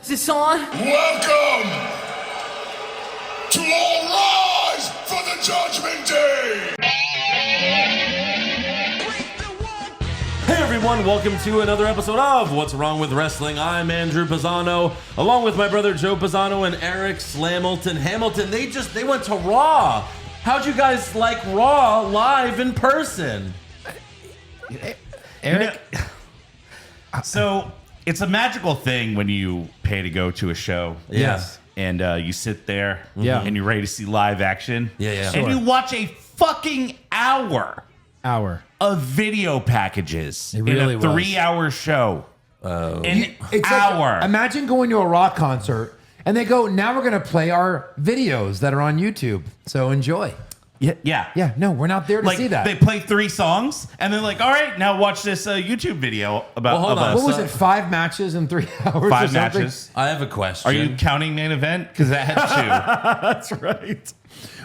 Is this on? Welcome to All Rise for the Judgment Day! Hey everyone, welcome to another episode of What's Wrong with Wrestling. I'm Andrew Pisano, along with my brother Joe Pisano and Eric Slamilton Hamilton. They went to Raw. How'd you guys like Raw live in person? Eric? So, it's a magical thing when you pay to go to a show. Yes. And you sit there and you're ready to see live action. Yeah. And you watch a fucking hour of video packages It really in was. a 3-hour show. An hour. Like, imagine going to a rock concert and they go, now we're going to play our videos that are on YouTube. So enjoy. Yeah. Yeah, no, we're not there to Like, see that. they play 3 songs, and they're like, all right, now watch this YouTube video about Well, hold on. us. What was it, 5 matches in 3 hours or 5 something? matches. I have a question. Are you counting main event? Because that had 2. That's right.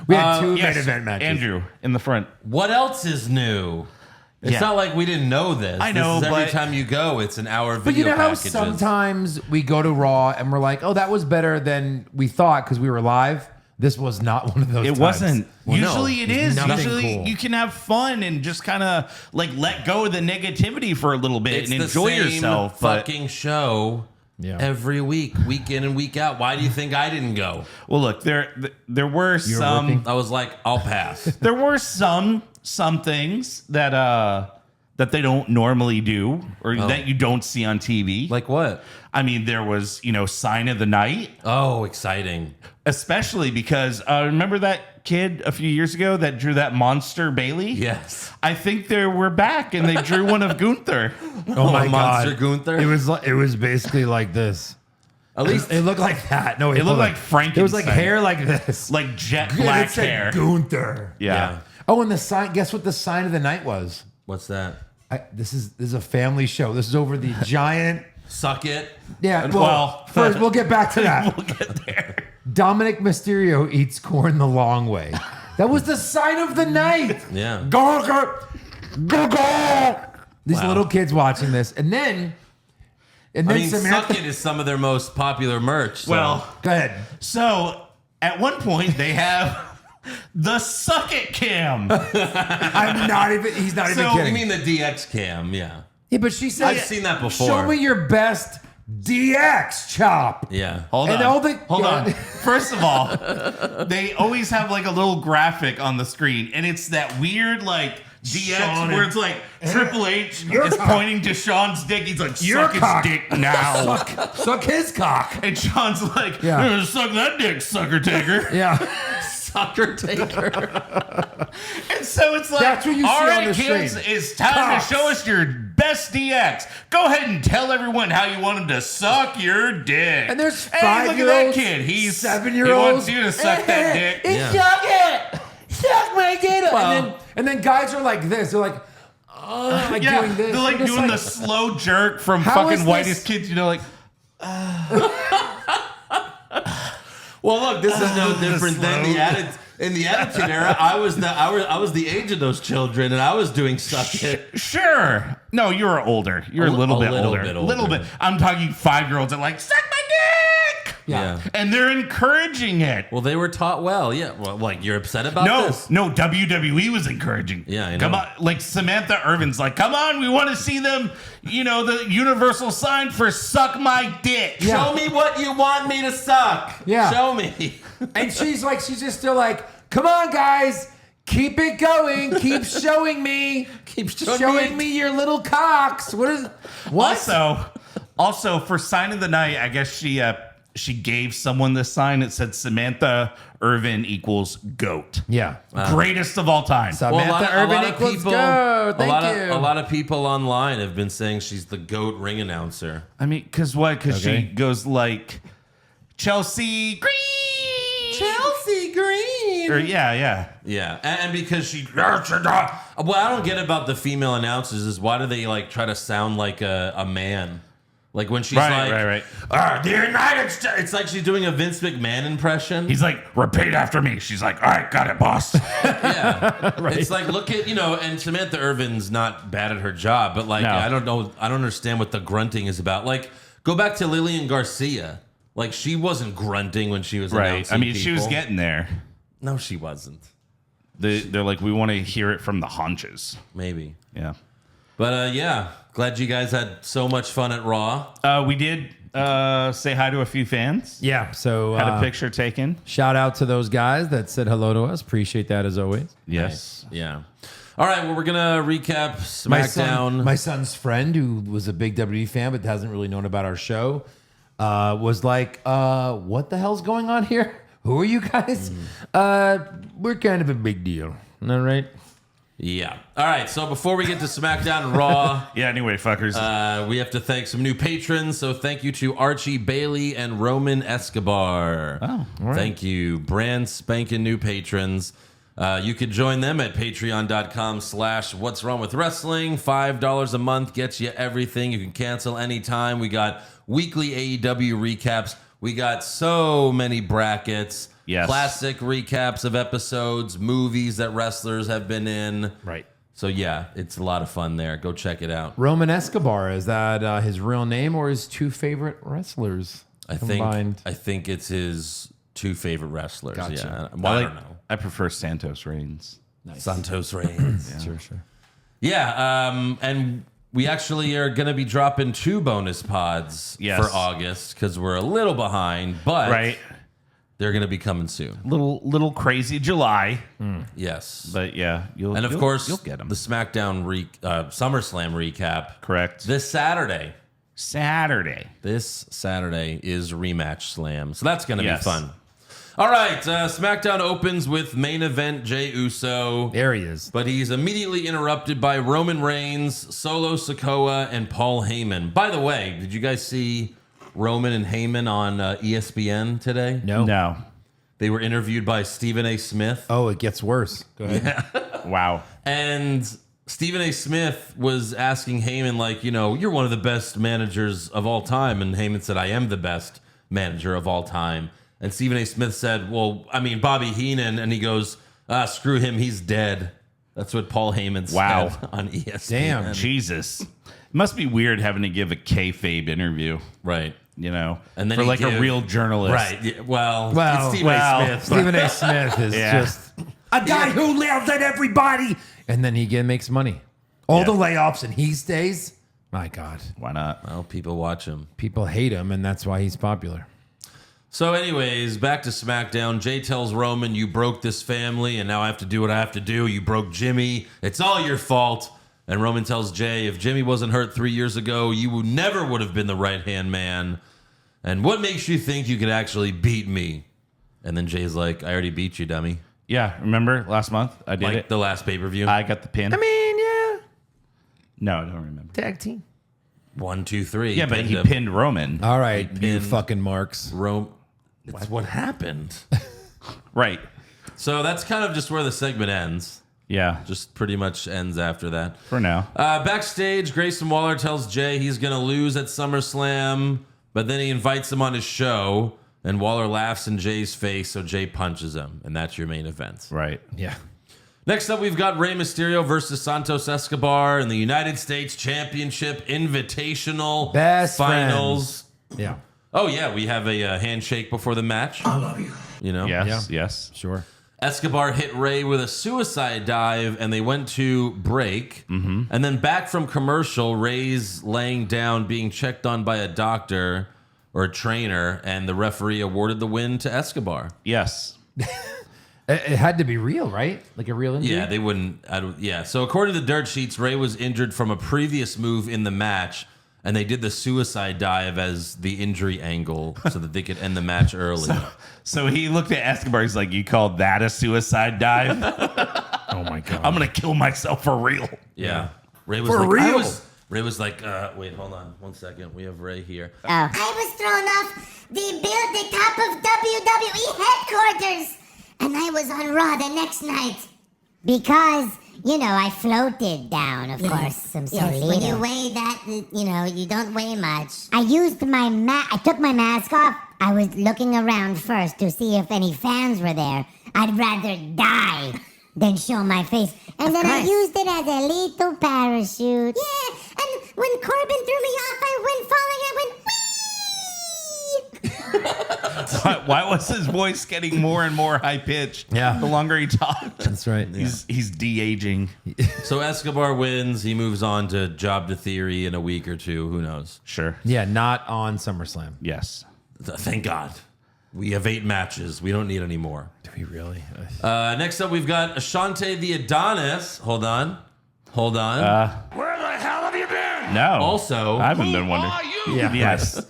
We had 2 Yes, main event matches. Andrew in the front. What else is new? It's Yeah. not like we didn't know this. I know, This is every but- time you go, it's an hour But video you know how packages. sometimes we go to Raw and we're like, oh, that was better than we thought because we were live? This was not one of those It times. wasn't. Well, no, Usually it it's is. nothing Usually cool. you can have fun and just kind of like let go of the negativity for a little bit It's and the enjoy same yourself. But fucking show every week, week in and week out. Why do you think I didn't go? well, look, there were some working? I was like, I'll pass. there were some things that they don't normally do or that you don't see on TV. Like what? I mean, there was, Sign of the Night, Oh, exciting. especially because remember that kid a few years ago that drew that monster Bailey? Yes. I think they were back and they drew one of Gunther. Oh my Monster God. Gunther. It was basically like this. At least It looked like that. No, It looked like It was like Frankenstein. hair like this. Like jet It black said hair. Gunther. Yeah. Oh, and the sign. Guess what the sign of the night was? what's that? This is a family show. This is over the giant. Suck it. Yeah. Well- First we'll get back to that. We'll get there. Dominic Mysterio eats corn the long way. That was the sign of the night. Yeah. Go, go, go, go. These Wow. little kids watching this, and then I mean, Samantha. Suck It is some of their most popular merch. So. Well, Go ahead. so at one point they have the Suck It Cam. I'm not even. He's not even So, kidding. you mean the DX cam? Yeah. Yeah, but she said, I've seen that before. Show me your best DX chop. Yeah. Hold And on. all the- Hold yeah. on. First of all, they always have like a little graphic on the screen, and it's that weird like DX Shawn where and- it's like Triple H Your is cock. pointing to Sean's dick. He's like, Your suck cock. his dick now. Suck his cock. And Sean's like, Yeah. suck that dick, sucker taker. Yeah. Sucker taker. And so it's like, That's what you see all on right, the kids, screen. it's time Cocks. to show us your best DX. Go ahead and tell everyone how you want them to suck your dick. And there's hey, look at that 5-year-olds, kid. He's 7-year-olds. He wants you to suck that dick. It's suck it. Suck my dick. Well- and then guys are like this. They're like, like Yeah, doing this. they're like I'm just doing the slow jerk from How fucking is Whitest this- Kids. Like, Well, look, this is no different than in the Attitude Era. I was the age of those children, and I was doing Suck It. sure. No, you're older. You're a little bit older. Little bit. I'm talking 5-year-olds that like, suck my dick. Yeah. And they're encouraging it. Well, they were taught well. Yeah. Well, like you're upset about this? No, WWE was encouraging. Yeah, I know. Come on, like Samantha Irvin's like, come on, we want to see them, the universal sign for suck my dick. Yeah. Show me what you want me to suck. Yeah. Show me. And she's just still like, come on, guys. Keep it going. Keep showing me. Keep showing me your little cocks. What? Also for Sign of the Night, I guess she gave someone this sign. It said Samantha Irvin equals GOAT. Yeah. Greatest of all time. Samantha Irvin equals go. Thank you. A lot of people online have been saying she's the GOAT ring announcer. I mean, because what? Because Okay. she goes like Chelsea Green. Chelsea Green. Or, yeah. Yeah, and because she. What I don't get about the female announcers is why do they like try to sound like a man? Like when she's Right. The United States. It's like she's doing a Vince McMahon impression. He's like, repeat after me. She's like, all right, got it, boss. Yeah, It's like look at and Samantha Irvin's not bad at her job, but like No. I don't know, I don't understand what the grunting is about. Like go back to Lillian Garcia. Like, she wasn't grunting when she was Right. announcing I mean, she was people. getting there. No, she wasn't. They're like, we want to hear it from the haunches. Maybe. Yeah. But yeah, glad you guys had so much fun at Raw. We did say hi to a few fans. Yeah. So Had a picture taken. shout out to those guys that said hello to us. Appreciate that as always. Yes. Yeah. All right, well, we're going to recap SmackDown. My son's friend, who was a big WWE fan but hasn't really known about our show, was like, what the hell's going on here? Who are you guys? We're kind of a big deal. Isn't that right? Yeah. All right, so before we get to SmackDown and Raw, Yeah, anyway, fuckers. we have to thank some new patrons. So thank you to Archie Bailey and Roman Escobar. Oh, all right. Thank you. Brand spanking new patrons. You could join them at patreon.com/what's wrong with wrestling. $5 a month gets you everything. You can cancel anytime. We got weekly AEW recaps. We got so many brackets. Yes. Classic recaps of episodes, movies that wrestlers have been in. Right. So yeah, it's a lot of fun there. Go check it out. Roman Escobar, is that his real name or his two favorite wrestlers combined? I think it's his two favorite wrestlers. Gotcha. Yeah. Well, I don't know. I prefer Santos Reigns. Santos Reigns. Sure. Yeah, and we actually are going to be dropping 2 bonus pods Yes. for August because we're a little behind, but Right. they're going to be coming soon. Little crazy July. Yes. But yeah, you'll And of course, you'll get them. the SmackDown SummerSlam recap Correct. this Saturday. Saturday. This Saturday is Rematch Slam. So that's going to Yes. be fun. All right, SmackDown opens with main event Jey Uso. There he is. But he's immediately interrupted by Roman Reigns, Solo Sikoa, and Paul Heyman. By the way, did you guys see Roman and Heyman on ESPN today? No. They were interviewed by Stephen A. Smith. Oh, it gets worse. Go ahead. Wow. And Stephen A. Smith was asking Heyman, like, you know, you're one of the best managers of all time. And Heyman said, I am the best manager of all time. And Stephen A. Smith said, well, I mean, Bobby Heenan. And he goes, screw him. He's dead. That's what Paul Heyman Wow. said on ESPN. Damn. Jesus. It must be weird having to give a kayfabe interview, Right. you know, And then for he like a give- real journalist. Right. Yeah, well, Well, it's Stephen A. Smith. Stephen A. Smith is Yeah. just a guy who yells at everybody. And then he makes money. All the layoffs and he stays. My God. Why not? Well, people watch him. People hate him, and that's why he's popular. So anyways, back to SmackDown. Jay tells Roman, you broke this family, and now I have to do what I have to do. You broke Jimmy. It's all your fault. And Roman tells Jay, if Jimmy wasn't hurt 3 years ago, you never would have been the right-hand man. And what makes you think you could actually beat me? And then Jay's like, I already beat you, dummy. Yeah, remember last month I did Like it. the last pay-per-view. I got the pin. Yeah. No, I don't remember. Tag team. 1, 2, 3. Yeah, but he him. pinned Roman. All right, you pinned- fucking marks. It's what happened. Right. So that's kind of just where the segment ends. Yeah, Just pretty much ends after that. for now. Backstage, Grayson Waller tells Jay he's going to lose at SummerSlam, but then he invites him on his show, and Waller laughs in Jay's face, so Jay punches him, and that's your main event. Right. Yeah. Next up, we've got Rey Mysterio versus Santos Escobar in the United States Championship Invitational Best Finals. Yeah. Oh, yeah, we have a handshake before the match. I love you. You know? Yes. Sure. Escobar hit Ray with a suicide dive, and they went to break. Mm-hmm. And then back from commercial, Ray's laying down, being checked on by a doctor or a trainer, and the referee awarded the win to Escobar. Yes. It had to be real, right? Like a real injury? Yeah, they wouldn't. Yeah. So according to the dirt sheets, Ray was injured from a previous move in the match, and they did the suicide dive as the injury angle so that they could end the match early. So he looked at Escobar. He's like, "You called that a suicide dive? Oh, my God. I'm gonna kill myself for real." Yeah. Ray was For like, real? Ray was like, wait, hold on 1 second. We have Ray here. I was thrown off the top of WWE headquarters, and I was on Raw the next night. Because, I floated down, of course. I'm so little. When you weigh that, you don't weigh much. I used I took my mask off. I was looking around first to see if any fans were there. I'd rather die than show my face. And then I used it as a little parachute. Yeah, and when Corbin threw me off, I went falling. I went, whee! Why was his voice getting more and more high pitched? Yeah. The longer he talked. That's right. He's de-aging. So Escobar wins. He moves on to Job to Theory in a week or two. Who knows? Sure. Yeah, not on SummerSlam. Yes. Thank God. We have 8 matches. We don't need any more. Do we really? Next up, we've got Ashante the Adonis. Hold on. Where the hell have you been? No. Also, I haven't been wondering. Are you? Yeah. Yes.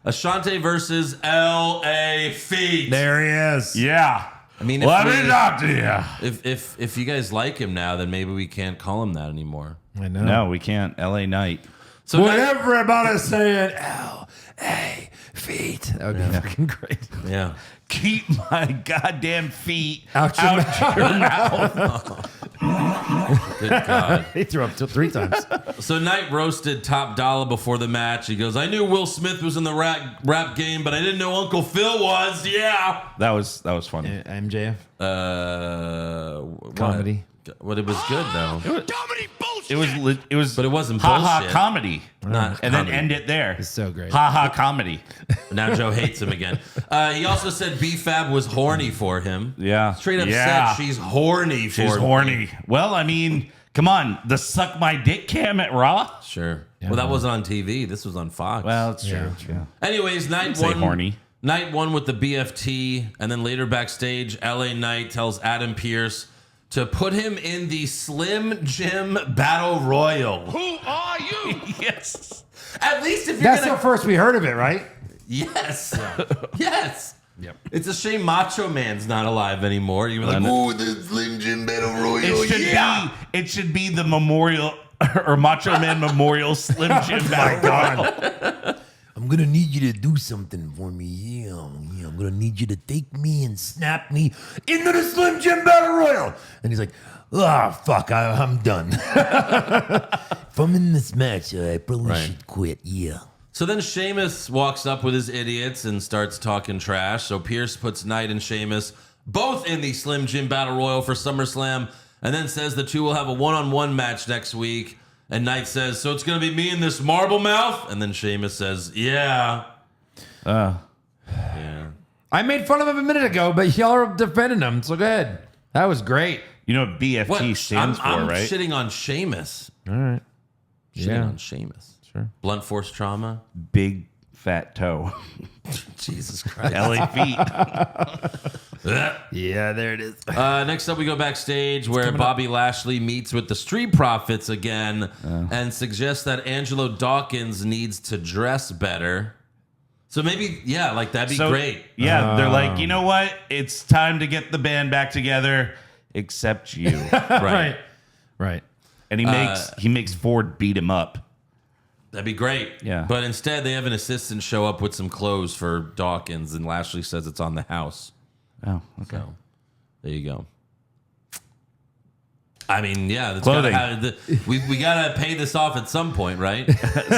Ashante versus L.A. Feet. There he is. Yeah. I mean, Let me talk to you. if you guys like him now, then maybe we can't call him that anymore. I know. No, we can't. LA Knight. So What everybody's saying, L.A. Feet. That would be fucking great. yeah. Keep my goddamn feet Out your your mouth. Good God. He threw up 3 times. So Knight roasted Top Dollar before the match. He goes, I knew Will Smith was in the rap game, but I didn't know Uncle Phil was. Yeah. That was funny. MJF. What? Comedy. Well, it was good though. Comedy bullshit. It was But it wasn't ha bullshit. comedy. Not And comedy. then end it there. It's so great. Ha ha comedy. Now Joe hates him again. He also said B-Fab was horny for him. Yeah. Straight up Yeah. said she's horny for She's him. horny. Well, I mean, come on. The suck my dick cam at Raw. Sure. Well, that wasn't on TV. This was on Fox. Well, it's true. Yeah. Anyways, Knight Say won. horny. Knight won with the BFT, and then later backstage, LA Knight tells Adam Pearce to put him in the Slim Jim Battle Royal. Who are you? Yes. At least if you're That's gonna. the first we heard of it, right? Yes. Yes. Yep. It's a shame Macho Man's not alive anymore. You were like, Ooh, the Slim Jim Battle Royal. It should be the memorial or Macho Man Memorial Slim Jim Battle Royal. I'm gonna need you to do something for me. Yeah, I'm gonna need you to take me and snap me into the Slim Jim Battle Royal. And he's like, fuck, I'm done. If I'm in this match, I probably Right. should quit. Yeah. So then Sheamus walks up with his idiots and starts talking trash. So Pierce puts Knight and Sheamus both in the Slim Jim Battle Royal for SummerSlam, and then says the two will have a one-on-one match next week. And Knight says, so it's going to be me and this marble mouth? And then Sheamus says, yeah. Yeah. I made fun of him a minute ago, but y'all are defending him, so go ahead. That was great. You know what BFT What? stands I'm for, right? shitting on Sheamus. All right. Shitting on Sheamus. Sure. Blunt force trauma. Big fat toe. Jesus Christ. LA feet. Yeah, there it is. Next up, we go backstage where Bobby Lashley meets with the Street Profits again and suggests that Angelo Dawkins needs to dress better. So maybe, yeah, like that'd be great. Yeah, they're like, you know what? It's time to get the band back together, except you. Right. Right. And he makes Ford beat him up. That'd be great. Yeah. But instead, they have an assistant show up with some clothes for Dawkins, and Lashley says it's on the house. Oh, okay. So there you go. I mean, yeah, that's gotta we gotta pay this off at some point, right?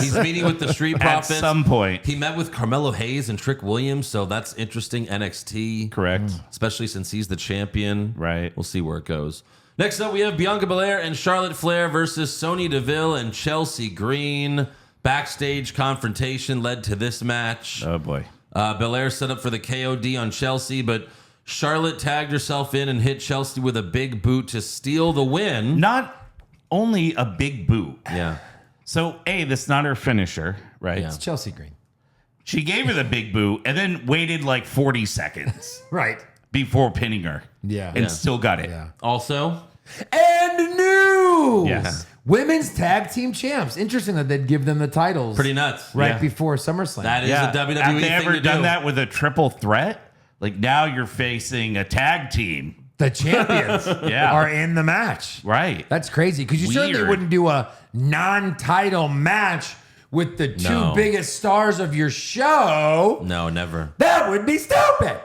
He's meeting with the Street At Profits. some point. He met with Carmelo Hayes and Trick Williams, so that's interesting. NXT, Correct. especially since he's the champion. Right. We'll see where it goes. Next up, we have Bianca Belair and Charlotte Flair versus Sonya Deville and Chelsea Green. Backstage confrontation led to this match. Oh, boy. Belair set up for the KOD on Chelsea, but Charlotte tagged herself in and hit Chelsea with a big boot to steal the win. Not only a big boot. Yeah. So, A, that's not her finisher, right? Yeah. It's Chelsea Green. She gave her the big boot and then waited like 40 seconds Right. before pinning her. Yeah. And Yeah. still got it. Yeah. Also, And news! Yes. Women's tag team champs. Interesting that they'd give them the titles pretty nuts. right Yeah. before SummerSlam. That is Yeah. a WWE Have they thing ever to done do. that with a triple threat? Like now you're facing a tag team. the champions Yeah. are in the match. Right. That's crazy because you certainly Weird. wouldn't do a non-title match with the two No. biggest stars of your show. No, never. That would be stupid.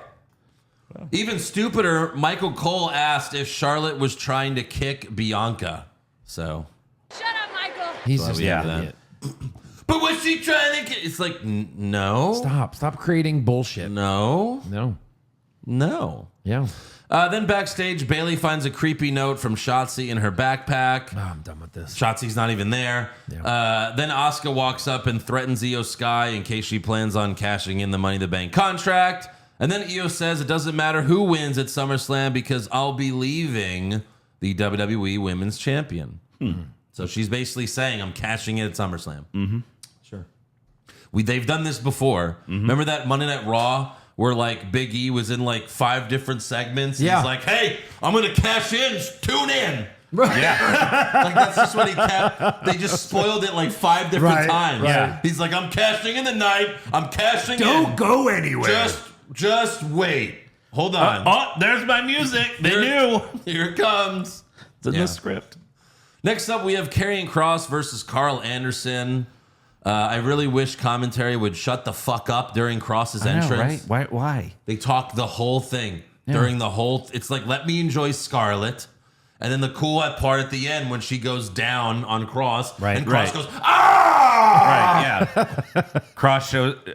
Even stupider, Michael Cole asked if Charlotte was trying to kick Bianca. So, Shut up, Michael. He's Glad just we have an that. idiot. but was she trying to kick? It's like, no. Stop creating bullshit. No. No. No. Yeah. Then backstage, Bailey finds a creepy note from Shotzi in her backpack. Oh, I'm done with this. Shotzi's not even there. Yeah. Then Asuka walks up and threatens Io Sky in case she plans on cashing in the Money in the Bank contract. And then Io says it doesn't matter who wins at SummerSlam because I'll be leaving the WWE Women's Champion. So she's basically saying I'm cashing in at SummerSlam. Sure. They've done this before. Remember that Monday Night Raw where like Big E was in like 5 different segments? Yeah. He's like, hey, I'm going to cash in. Tune in. Right. Like that's just what he kept. They just spoiled it like 5 different times. Yeah. He's like, I'm cashing in tonight. I'm cashing in. Don't go anywhere. Just wait. Hold on. Oh, there's my music. They knew. Here it comes. It's in Yeah. the script. Next up, we have Karrion Kross versus Carl Anderson. I really wish commentary would shut the fuck up during Kross's entrance. Right? Why? They talk the whole thing during the whole. It's like, let me enjoy Scarlett. And then the cool part at the end when she goes down on Kross. Right, And Kross right. goes, ah! Right,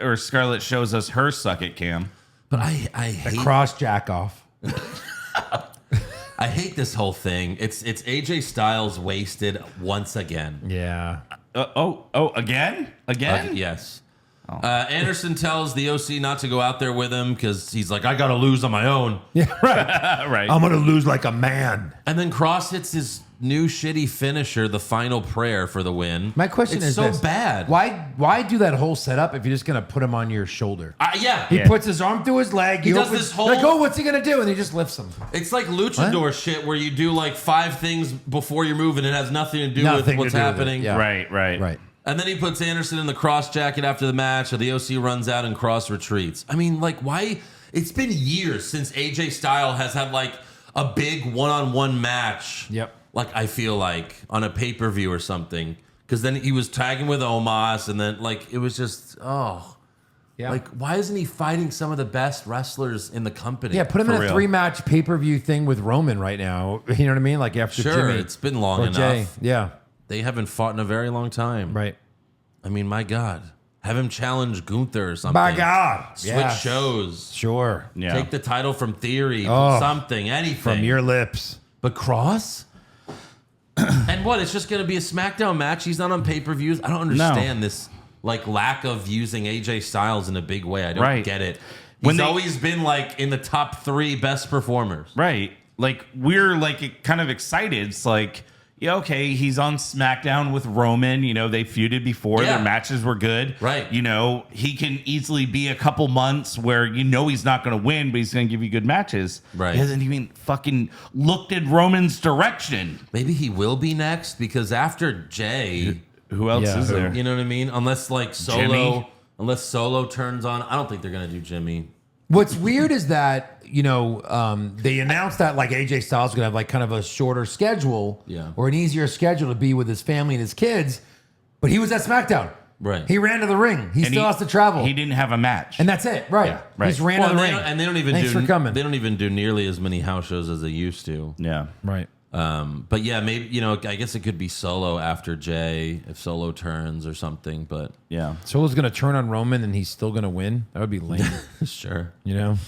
yeah. Scarlett shows us her suck it cam. But I hate Cross jack off. I hate this whole thing. It's AJ Styles wasted once again. Yeah. Again? Yes. Anderson tells the OC not to go out there with him because he's like, I got to lose on my own. Yeah, right. Right. I'm going to lose like a man. And then Kross hits his new shitty finisher, the final prayer for the win. My question it's is so this. bad. Why do that whole setup if you're just going to put him on your shoulder? Yeah. He puts his arm through his leg. He does this whole- Like, oh, what's he going to do? And he just lifts him. It's like luchador shit where you do like 5 things before you move and it has nothing to do Nothing with what's to do with it, happening. yeah. Right. And then he puts Anderson in the Cross jacket after the match, or the OC runs out and Cross retreats. I mean, like, why? It's been years since AJ Styles has had like a big one-on-one match. Yep. Like, I feel like on a pay-per-view or something. Because then he was tagging with Omos, and then like it was just Yeah. like, why isn't he fighting some of the best wrestlers in the company? Yeah, put him For in a real. 3-match pay-per-view thing with Roman right now. You know what I mean? Like after Sure, Jimmy. it's been long or enough. Jay. Yeah. They haven't fought in a very long time. Right. I mean, my God. Have him challenge Gunther or something. By God. Switch Yes. shows. Sure. Yeah. Take the title from Theory. Oh. Something. Anything. From your lips. But Cross? And what? It's just going to be a SmackDown match? He's not on pay-per-views? I don't understand this like lack of using AJ Styles in a big way. I don't Right. get it. When He's they- always been like in the top 3 best performers. Right. Like, we're like kind of excited. It's like, yeah, okay, he's on SmackDown with Roman. You know, they feuded before. Yeah. Their matches were good. Right. You know, he can easily be a couple months where you know he's not going to win, but he's going to give you good matches. Right. He hasn't even fucking looked in Roman's direction. Maybe he will be next because after Jay, Who else Yeah. is there? you know what I mean? Unless like Solo, Jimmy? unless Solo turns on, I don't think they're going to do Jimmy. What's weird is that, you know, they announced that like AJ Styles is going to have like kind of a shorter schedule or an easier schedule to be with his family and his kids, but he was at SmackDown. Right. He ran to the ring. He still has to travel. He didn't have a match. And that's it. Right. Yeah, right. He just ran to the ring. And they don't even Thanks do for coming. They don't even do nearly as many house shows as they used to. yeah. Right. But yeah, maybe, you know, I guess it could be Solo after Jay if Solo turns or something. But Yeah. Solo's going to turn on Roman and he's still going to win. That would be lame. sure. You know?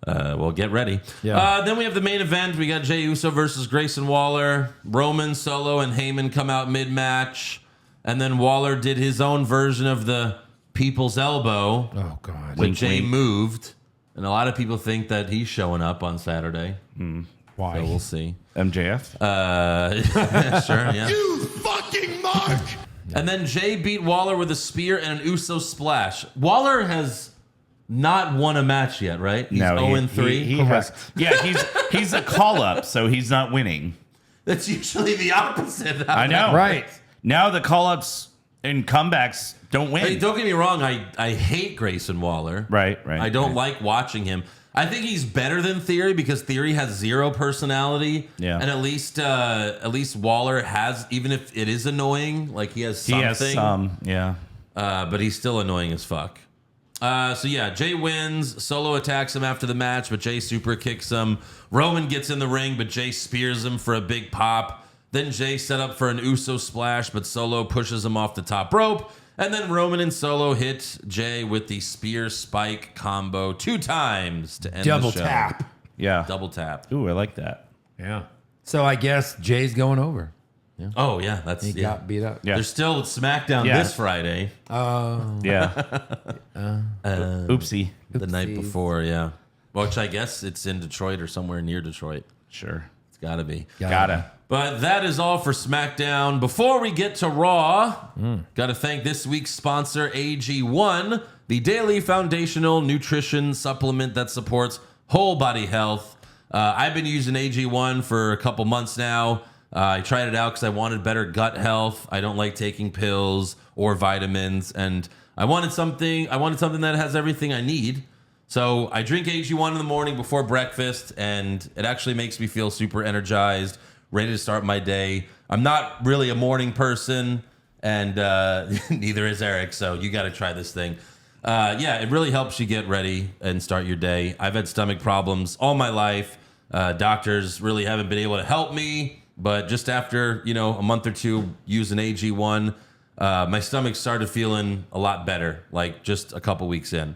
Well, get ready. Yeah. Then we have the main event. We got Jey Uso versus Grayson Waller. Roman, Solo, and Heyman come out mid-match. And then Waller did his own version of the People's Elbow Oh, God. when Jay moved. And a lot of people think that he's showing up on Saturday. Why? So we'll see. MJF? Sure, yeah. You fucking mark! And then Jay beat Waller with a spear and an Uso splash. Waller has not won a match yet, right? He's 0-3. He has, yeah, he's a call-up, so he's not winning. That's usually the opposite. I know. Right. Now the call-ups and comebacks don't win. Hey, don't get me wrong. I hate Grayson Waller. Right. I don't like watching him. I think he's better than Theory because Theory has 0 personality. Yeah. And at least Waller has, even if it is annoying, like he has something. He has some, yeah. But he's still annoying as fuck. So yeah, Jay wins. Solo attacks him after the match, but Jay super kicks him. Roman gets in the ring, but Jay spears him for a big pop. Then Jay set up for an Uso splash, but Solo pushes him off the top rope. And then Roman and Solo hit Jay with the spear spike combo 2 times to end Double the show. tap. Yeah. Double tap. Ooh, I like that. Yeah. So I guess Jay's going over. Oh, yeah. That's He got beat up. Yeah. There's still SmackDown Yeah. this Friday. Yeah. Oopsie. The night Oopsies. before, yeah. Which I guess it's in Detroit or somewhere near Detroit. Sure. It's got to be. Gotta. But that is all for SmackDown. Before we get to Raw, got to thank this week's sponsor, AG1, the daily foundational nutrition supplement that supports whole body health. I've been using AG1 for a couple months now. I tried it out because I wanted better gut health. I don't like taking pills or vitamins, and I wanted something that has everything I need. So I drink AG1 in the morning before breakfast, and it actually makes me feel super energized, ready to start my day. I'm not really a morning person, and neither is Eric, so you got to try this thing. Yeah, it really helps you get ready and start your day. I've had stomach problems all my life. Doctors really haven't been able to help me, but just after, a month or two using AG1, my stomach started feeling a lot better, like just a couple weeks in.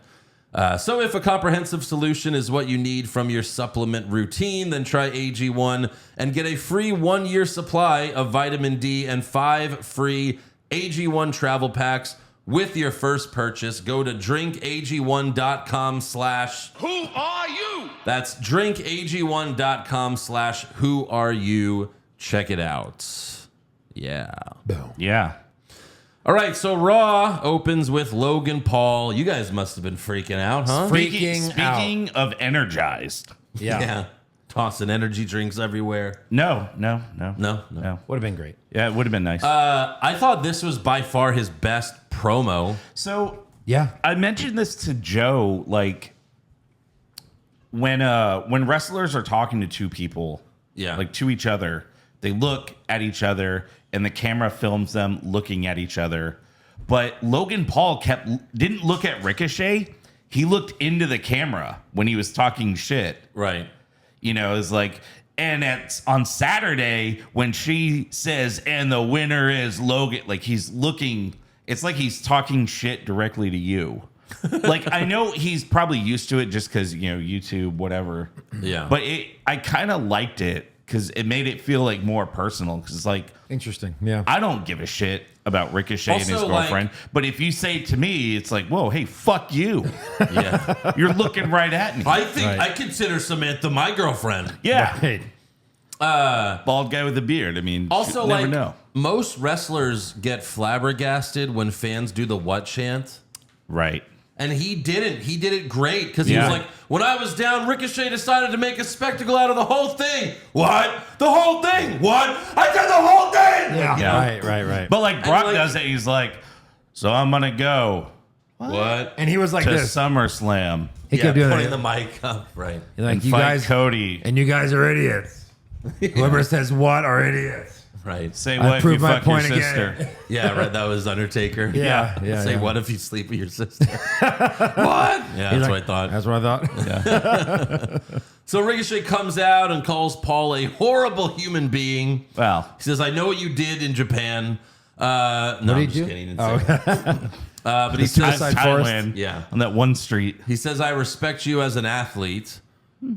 So if a comprehensive solution is what you need from your supplement routine, then try AG1 and get a free 1-year supply of vitamin D and 5 free AG1 travel packs with your first purchase. Go to drinkag1.com/ Who are you? That's drinkag1.com/who are you. Check it out. Yeah. Yeah. All right, so Raw opens with Logan Paul. You guys must have been freaking out, huh? Speaking of energized. Yeah. Tossing energy drinks everywhere. No. No? Would have been great. Yeah, it would have been nice. I thought this was by far his best promo. So Yeah. I mentioned this to Joe, like when wrestlers are talking to two people, like to each other, they look at each other and the camera films them looking at each other. But Logan Paul didn't look at Ricochet. He looked into the camera when he was talking shit. Right. It's like, and on Saturday when she says, and the winner is Logan, like he's looking, it's like he's talking shit directly to you. Like, I know he's probably used to it just because, YouTube, whatever. Yeah. But I kind of liked it because it made it feel like more personal. Because it's like, Interesting. Yeah. I don't give a shit about Ricochet and his Also, girlfriend. But if you say to me, it's like, whoa, hey, fuck you. Yeah. You're looking right at me. I think I consider Samantha my girlfriend. Yeah. Right. Bald guy with a beard. I mean, Also, you never know. most wrestlers get flabbergasted when fans do the what chant. Right. And he didn't. He did it great because he Yeah. was like, when I was down, Ricochet decided to make a spectacle out of the whole thing. What? The whole thing? What? I did the whole thing! Yeah. You know? Right. But like Brock like- does it, he's like, so I'm gonna go What? And he was like to this. SummerSlam He Yeah, kept doing putting that. the mic up. Right. Like, and you fight guys, Cody. and you guys are idiots. Whoever says what are idiots. Right. Say I what if you proved my fuck your point again. sister. Yeah, right. That was Undertaker. Yeah. Say, what if you sleep with your sister? What? Yeah, that's what I thought. That's what I thought. So Ricochet comes out and calls Paul a horrible human being. Well, He says, I know what you did in Japan. No, I'm did just you? kidding. He didn't say that. But he says, Suicide Forest? Thailand. Yeah. On that one street. he says, I respect you as an athlete.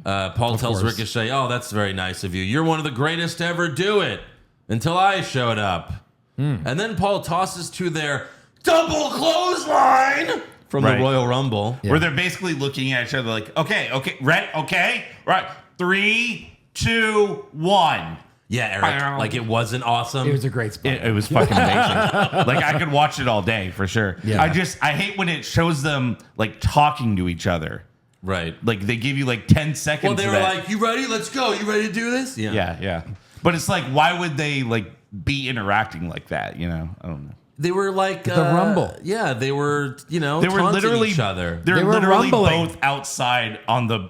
Paul tells course. Ricochet, oh, that's very nice of you. You're one of the greatest to ever do it until I showed up. And then Paul tosses to their double clothesline from Right. the Royal Rumble. Where they're basically looking at each other like, okay, right. 3, 2, 1. Yeah, Eric. Like it wasn't awesome. It was a great spot. It was fucking amazing. Like I could watch it all day for sure. Yeah. I hate when it shows them like talking to each other. right. Like they give you like 10 seconds. Well, they of were that. like, you ready? Let's go. You ready to do this? Yeah. But it's like, why would they like be interacting like that? I don't know. They were like The Rumble. Yeah, they were, They were taunting literally each other. They're They were literally rumbling. both outside on the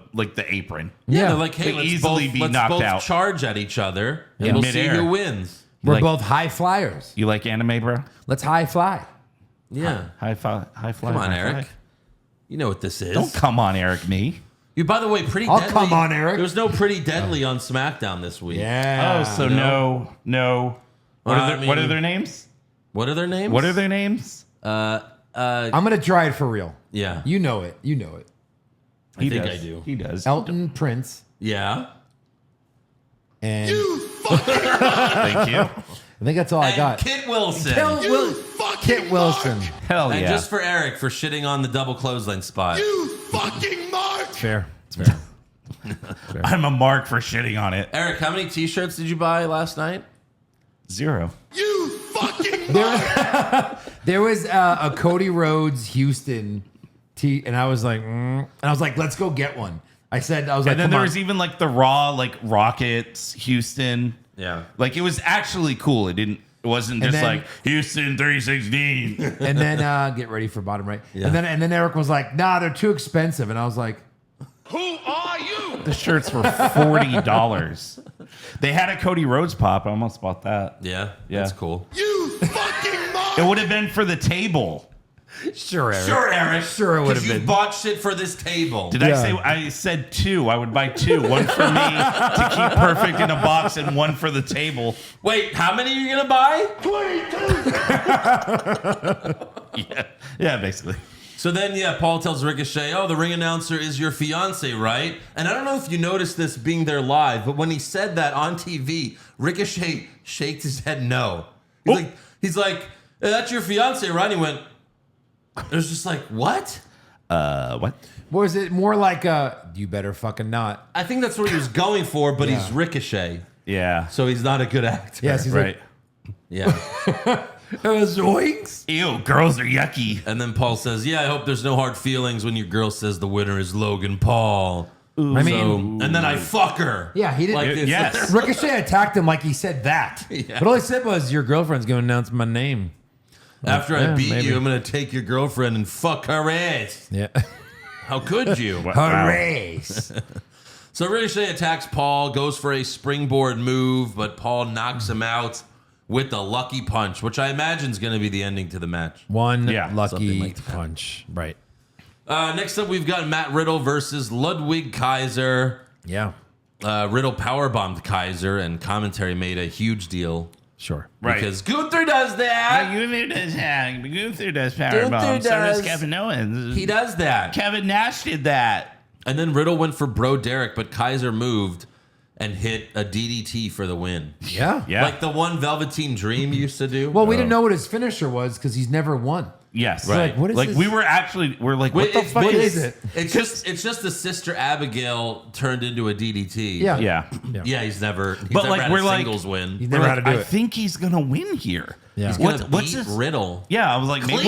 apron. Yeah, Yeah. they're like, hey, They let's easily both, be let's knocked both out. charge at each other, and In we'll midair. see who wins. We're Like- both high flyers. You like anime, bro? Let's high fly. Yeah. High fly. Come on, high Eric. fly. You know what this is. Don't come on, Eric. Me. You, by the way, Pretty Oh, Deadly. come on, Eric. There was no Pretty Deadly on SmackDown this week. Yeah. Oh, so no. no. What I are their mean- names? What are their names? What are their names? I'm gonna try it for real. Yeah. You know it. I think does. I do. He does. Elton Prince Yeah. And Thank you. I think that's all I got. Kit Wilson. Kit Wilson. Hell And yeah. just for Eric for shitting on the double clothesline spot. Fair. It's fair. I'm a mark for shitting on it. Eric, how many t-shirts did you buy last night? 0. There was a Cody Rhodes Houston tee, and I was like, let's go get one. I was like, And then come there on. was even like the Raw, like Rockets, Houston. Yeah. Like it was actually cool. It wasn't And just then- like Houston 316. And then get ready for bottom right. Yeah. And then Eric was like, nah, they're too expensive. And I was like, The shirts were $40. They had a Cody Rhodes pop. I almost bought that. Yeah. Yeah. That's cool. It would have been for the table. sure, Eric. Sure, Eric. Sure it would have Because you been. bought shit for this table. Did Yeah. I said 2. I would buy 2. One for me to keep perfect in a box and one for the table. Wait, how many are you going to buy? Yeah, basically. So then, yeah, Paul tells Ricochet, oh, the ring announcer is your fiance, right? And I don't know if you noticed this being there live, but when he said that on TV, Ricochet shaked his head no. He's like, hey, that's your fiance, right? And he went, it was just like, what? What? Was it more like you better fucking not? I think that's what he was going for, but Yeah. he's Ricochet, Yeah. so he's not a good actor. Yes, he's Right. Yeah. like, zoinks. Ew, girls are yucky. And then Paul says, yeah, I hope there's no hard feelings when your girl says the winner is Logan Paul. I mean, So, and then I fuck her. yeah, he didn't. Like this. Yes. Ricochet attacked him like he said that. Yeah. But all he said was, your girlfriend's going to announce my name. After I Yeah, beat maybe. you, I'm going to take your girlfriend and fuck her ass. Yeah. How could you? Harass. So Ricochet attacks Paul, goes for a springboard move, but Paul knocks him out with a lucky punch, which I imagine is going to be the ending to the match. One Yeah, something lucky like that. punch. Right. Next up, we've got Matt Riddle versus Ludwig Kaiser. Yeah. Riddle powerbombed Kaiser, and commentary made a huge deal. Sure. Right. Because Gunther does that. Gunther does Gunther powerbomb. So does. does Kevin Owens. He does that. Kevin Nash did that. And then Riddle went for Bro Derek, but Kaiser moved and hit a DDT for the win. Yeah. Yeah. Like the one Velveteen Dream used to do. Well, we didn't know what his finisher was because he's never won. Yes. Right. Like, what is Like this? we were like, what Wait, the fuck is it? It's just the Sister Abigail turned into a DDT. Yeah. Yeah. Yeah, he's never But, never like, had we're a like- singles win. He's never had to do I it. think he's gonna win here. Yeah. He's gonna What's beat his Riddle. Yeah, I was like, maybe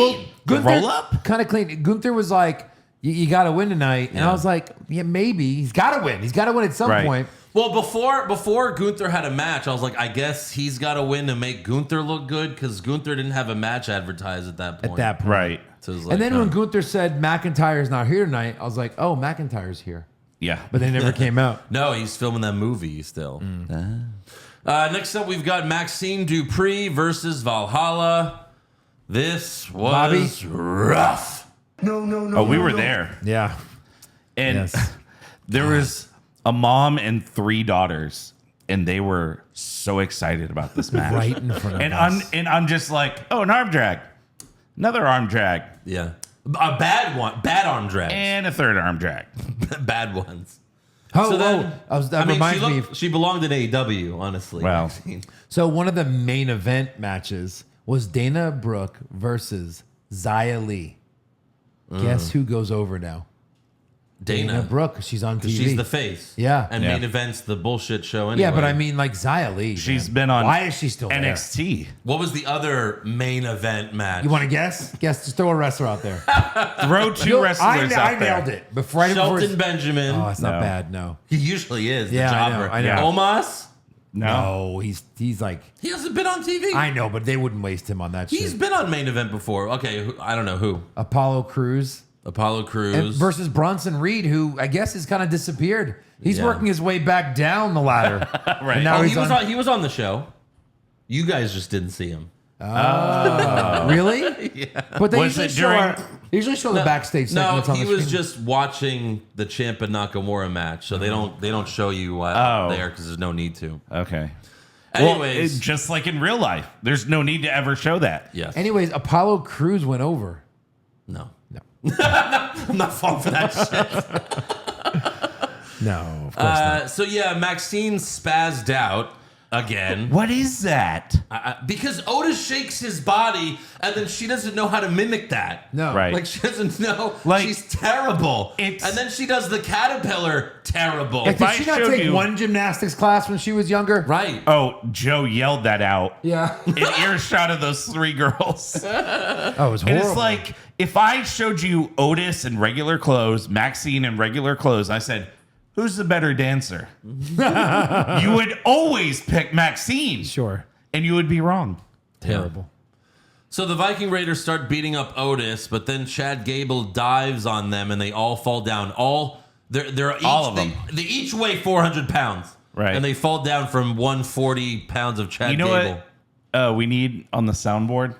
Clean. roll up. Kind of clean. Gunther was like, you got to win tonight. And Yeah. I was like, yeah, maybe. He's got to win. He's got to win at some Right. point. Well, before Gunther had a match, I was like, I guess he's got to win to make Gunther look good because Gunther didn't have a match advertised at that point. At that point. Right. So it was like, And then when huh. Gunther said McIntyre's not here tonight, I was like, oh, McIntyre's here. Yeah. But they never came out. No, he's filming that movie still. Mm. Next up, we've got Maxine Dupree versus Valhalla. This Bobby? was rough. Oh, we were there. Yeah. And Yes. there was a mom and 3 daughters, and they were so excited about this match. Right in front of and us. I'm just like, oh, an arm drag. Another arm drag. Yeah. A bad one. Bad arm drags. And a third arm drag. Bad ones. Oh, So then, that reminds me. she belonged in AEW, honestly. Wow. Maxine. So one of the main event matches was Dana Brooke versus Xia Li. Guess who goes over now? Dana Brooke. She's on TV. She's the face. Yeah. And Yeah. main event's the bullshit show anyway. Yeah, but I mean, like Xia Li. She's man. been on Why is she still there? NXT. What was the other main event match? You want to guess? Guess. Just throw a wrestler out there. Throw 2 wrestlers I out there. nailed it. Before Shelton Benjamin. Oh, it's not No. bad. No. He usually is the Yeah, I know, jobber. I know. Omos? No. No, he's like, He hasn't been on TV. I know, but they wouldn't waste him on that He's shit. been on main event before. Okay, I don't know who. Apollo Crews Apollo Crews. versus Bronson Reed, who I guess has kind of disappeared. He's Yeah. working his way back down the ladder. Right. And now Oh, he's he was on the show. You guys just didn't see him. Really? Yeah. But they Was usually it show, during- they usually show the backstage No, segments on he the was screen. just watching the Ciampa Nakamura match, so they don't show you Oh. there because there's no need to. Okay. Anyways, Well, just like in real life, there's no need to ever show that. yes. Anyways, Apollo Crews went over. No. No. I'm not falling for that shit. No, of course not. So yeah, Maxine spazzed out again. What is that? Because Otis shakes his body, and then she doesn't know how to mimic that. No. Right. Like, she doesn't know. Like, She's terrible. And it's- then she does the caterpillar terrible. Like, did I she not showed take you- one gymnastics class when she was younger? Right. Oh, Joe yelled that out. Yeah. In earshot of those 3 girls. Oh, it was And horrible. it's like, if I showed you Otis in regular clothes, Maxine in regular clothes, I said, who's the better dancer? You would always pick Maxine. Sure. And you would be wrong. Terrible. So the Viking Raiders start beating up Otis, but then Chad Gable dives on them, and they all fall down. They're each, All of them. They each weigh 400 pounds. Right. And they fall down from 140 pounds of Chad You know Gable. what we need on the soundboard?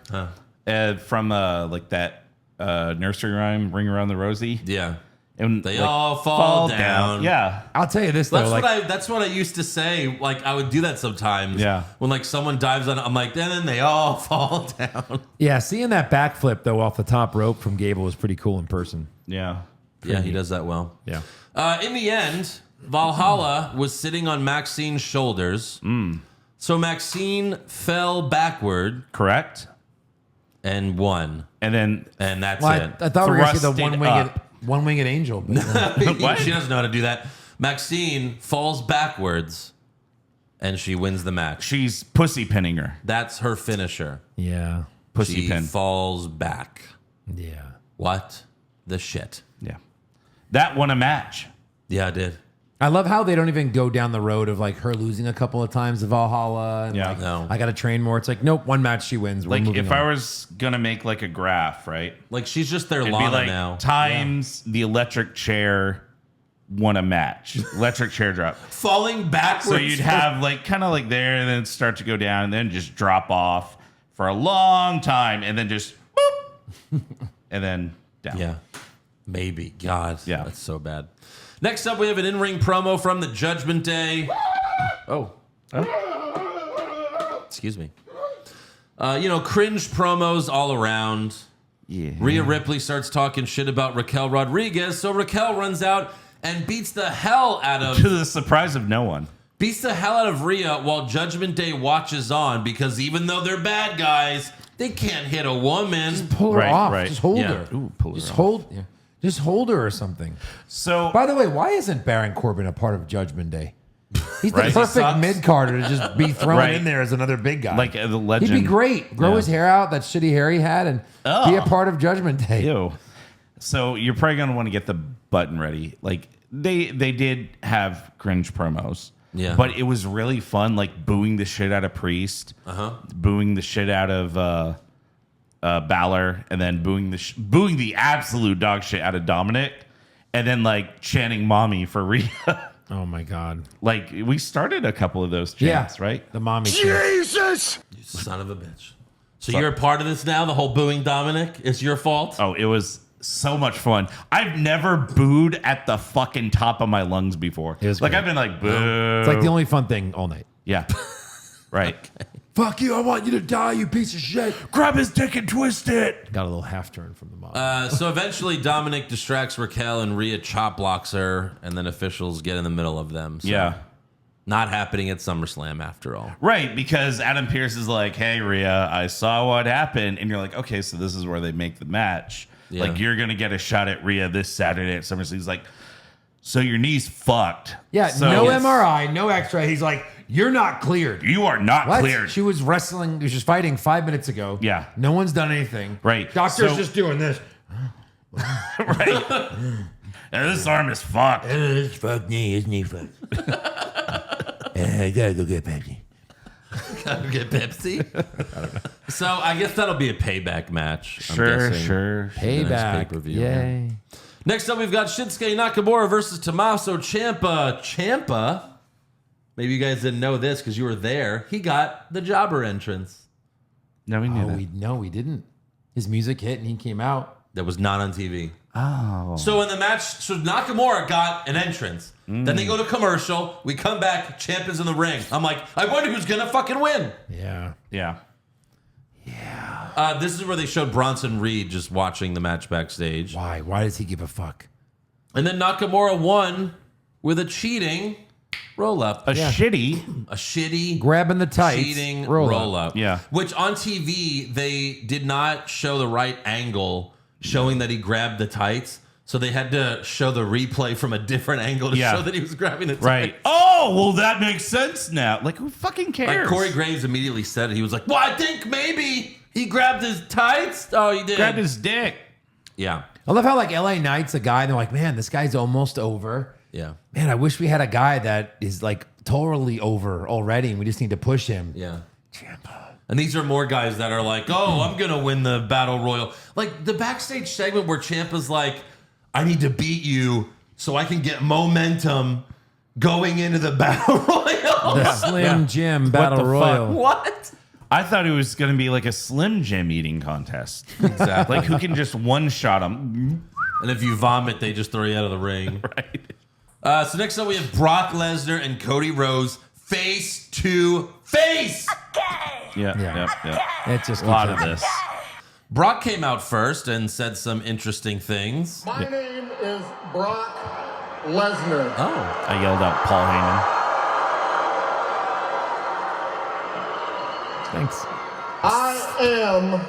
From like that nursery rhyme, Ring Around the Rosie. Yeah. And They like, all fall down. Yeah. I'll tell you this, though. That's what I used to say. Like, I would do that sometimes. Yeah. When like someone dives on, I'm like, then they all fall down. yeah, seeing that backflip, though, off the top rope from Gable was pretty cool in person. Yeah. Yeah, he does that well. Yeah. In the end, Valhalla was sitting on Maxine's shoulders. So Maxine fell backward Correct. and won. And And that's Well, it. I thought we were going to see the Thrusted one-winged angel. But, What? She doesn't know how to do that. Maxine falls backwards and she wins the match. she's pussy pinning her. That's her finisher. yeah. Pussy She pin. falls back. Yeah. What the shit? Yeah. That won a match. Yeah, I did. I love how they don't even go down the road of like her losing a couple of times to Valhalla. And Yeah. like, No. I got to train more. It's like, nope, one match she wins. We're Like, moving if on. I was going to make like a graph, right? Like, she's just their It'd Lana be like now. times the electric chair won a match. Electric chair drop. Falling backwards. So you'd have like kind of like there and then start to go down and then just drop off for a long time and then just boop, and then down. Yeah. Maybe. God. Yeah. That's so bad. Next up, we have an in-ring promo from the Judgment Day. Oh. Excuse me. Cringe promos all around. Yeah. Rhea Ripley starts talking shit about Raquel Rodriguez, so Raquel runs out and beats the hell out To of the surprise of no one. Rhea while Judgment Day watches on, because even though they're bad guys, they can't hit a woman. pull her Right, off. right. Just hold Yeah. her. Ooh, pull her just off. hold. Yeah. Just hold her or something. So By the way, why isn't Baron Corbin a part of Judgment Day? He's the Right. He perfect sucks. mid-carder to just be thrown Right. in there as another big guy. like the legend. He'd be great. Grow Yeah. his hair out, that shitty hair he had, and be a part of Judgment Day. Ew. So you're probably gonna want to get the button ready. Like they did have cringe promos. Yeah. But it was really fun, like booing the shit out of Priest, booing the shit out of Balor, and then booing the absolute dog shit out of Dominic, and then like chanting "mommy" for Rhea. Oh my God. Like we started a couple of those chants, right? The mommy chant. You son of a bitch. So you're a part of this now? The whole booing Dominic? It's your fault? Oh, it was so much fun. I've never booed at the fucking top of my lungs before. It was like great. I've been like boo. It's like the only fun thing all night. Yeah. Right. Fuck you, I want you to die, you piece of shit. Grab his dick and twist it. Got a little half turn from the mom. So eventually Dominic distracts Raquel and Rhea chop blocks her, and then officials get in the middle of them. So Yeah. Not happening at SummerSlam after all. Right, because Adam Pearce is like, hey, Rhea, I saw what happened. And you're like, okay, so this is where they make the match. Yeah. Like, you're going to get a shot at Rhea this Saturday at SummerSlam. He's like, so your knee's fucked. Yeah, So no MRI, no x-ray. He's like, you're not cleared. You are not What? cleared. She was wrestling, she was fighting 5 minutes ago. Yeah. No one's done anything. Right. Doctor's So- just doing this. Right. And this arm is fucked. It's fucked knee, his knee fucked. I gotta go get Pepsi. Get Pepsi? So I guess that'll be a payback match. I'm Sure, guessing. sure. The next Payback. pay-per-view. Yay. Next up, we've got Shinsuke Nakamura versus Tommaso Ciampa. Ciampa, maybe you guys didn't know this because you were there. He got the jobber entrance. No, we knew that. No, we didn't. His music hit and he came out. That was not on TV. Oh. So in the match, so Nakamura got an entrance. Then they go to commercial. We come back. Ciampa's in the ring. I'm like, I wonder who's gonna fucking win. Yeah. Yeah. This is where they showed Bronson Reed just watching the match backstage. Why? Why does he give a fuck? And then Nakamura won with a cheating roll up. A shitty grabbing the tights, cheating roll up. Yeah. Which on TV, they did not show the right angle showing that he grabbed the tights. So they had to show the replay from a different angle to show that he was grabbing the tights. Right. Oh, well, that makes sense now. Like, who fucking cares? Like Corey Graves immediately said it. He was like, well, I think maybe he grabbed his tights. Oh, he did. Grabbed his dick. Yeah. I love how like LA Knight's a guy, and they're like, man, this guy's almost over. Yeah. Man, I wish we had a guy that is like totally over already, and we just need to push him. Yeah. And these are more guys that are like, oh, I'm going to win the Battle Royal. Like the backstage segment where Ciampa's like, I need to beat you so I can get momentum going into the Battle Royal. The Slim Jim Battle the Royal. fuck? What? I thought it was going to be like a Slim Jim eating contest. Exactly. Like, who can just one-shot him? And if you vomit, they just throw you out of the ring. Right. So next up, we have Brock Lesnar and Cody Rhodes face to face. Yeah. It's just A lot of this. Brock came out first and said some interesting things. My name is Brock Lesnar. Oh. I yelled out Paul Heyman. Thanks. I am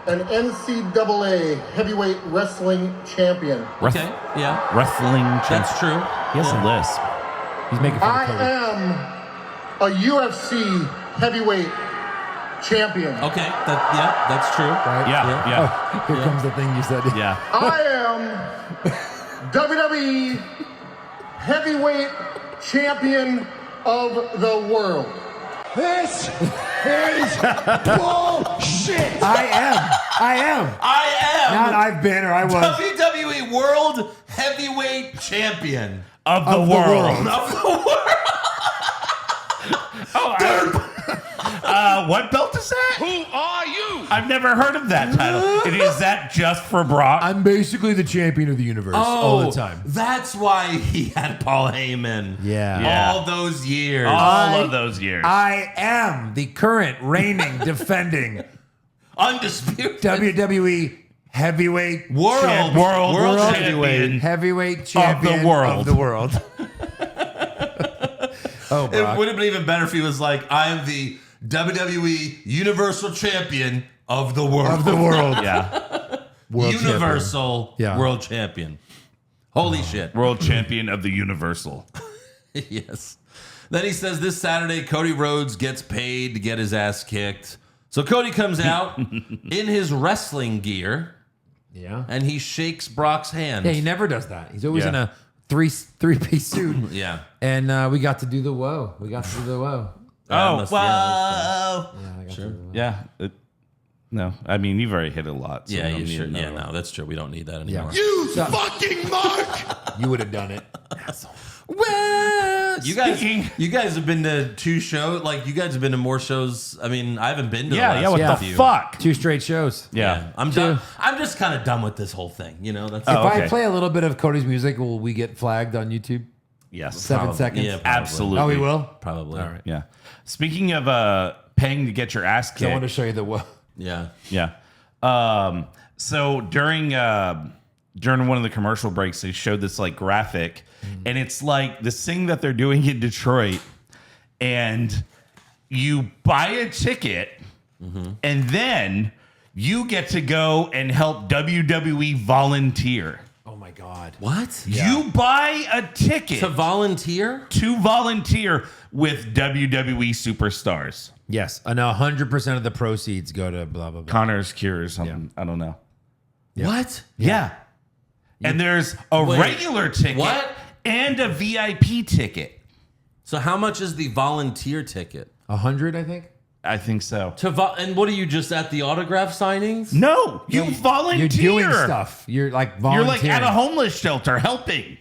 an NCAA heavyweight wrestling champion. Okay. Yeah. Wrestling champ. That's true. He has a lisp. He's making fun I of Cody. am a UFC heavyweight champion. Okay. That's true. Right? Yeah. Here comes the thing you said. Yeah. I am WWE heavyweight champion of the world. This is bullshit. I am. Not I've been or I was. WWE World Heavyweight Champion Of the world. of the world. What belt is that? Who are you? I've never heard of that title. And is that just for Brock? I'm basically the champion of the universe all the time. That's why he had Paul Heyman. Yeah. All those years. All of those years. I am the current reigning, defending Undisputed. WWE heavyweight World champion. heavyweight champion world. of the world. Oh, It Brock. would have been even better if he was like, I am the WWE Universal Champion of the world. Of the world. Yeah. World Universal champion. Yeah. World Champion. Holy shit. World champion of the Universal. Yes. Then he says this Saturday, Cody Rhodes gets paid to get his ass kicked. So Cody comes out in his wrestling gear Yeah. and he shakes Brock's hand. Yeah, he never does that. He's always Yeah. in a three-piece suit. Yeah. And we got to do the whoa. We got to do the whoa. Oh, must- whoa. Yeah, I got to do the whoa. Yeah. No, I mean, you've already hit it a lot. So Yeah, we don't you need should. another Yeah, one. no, that's true. We don't need that anymore. You fucking mark. You would have done it. Well, you Speaking- guys have been to 2 shows. Like, you guys have been to more shows. I mean, I haven't been to the last What Yeah. the few. fuck? 2 straight shows. Yeah, I'm Two. done. I'm just kind of done with this whole thing. You know, that's If okay. I play a little bit of Cody's music, will we get flagged on YouTube? Yes. 7 seconds. Yeah, probably. Absolutely. Oh, we will? Probably. All right. Yeah. Speaking of paying to get your ass I want to kicked. show you the whoa. Yeah. Yeah. So during one of the commercial breaks, they showed this like graphic, and it's like this thing that they're doing in Detroit, and you buy a ticket, and then you get to go and help WWE volunteer. Oh my God. What? You buy a ticket To volunteer? to volunteer with WWE superstars. Yes. And 100% of the proceeds go to blah, blah, blah. Connor's Cure or something. I don't know. What? Yeah. And there's a Wait, regular ticket what? and a VIP ticket. So how much is the volunteer ticket? 100, I think. I think so. And what are you just at the autograph signings? No, you volunteer. You're doing stuff. You're like You're volunteering. like at a homeless shelter helping.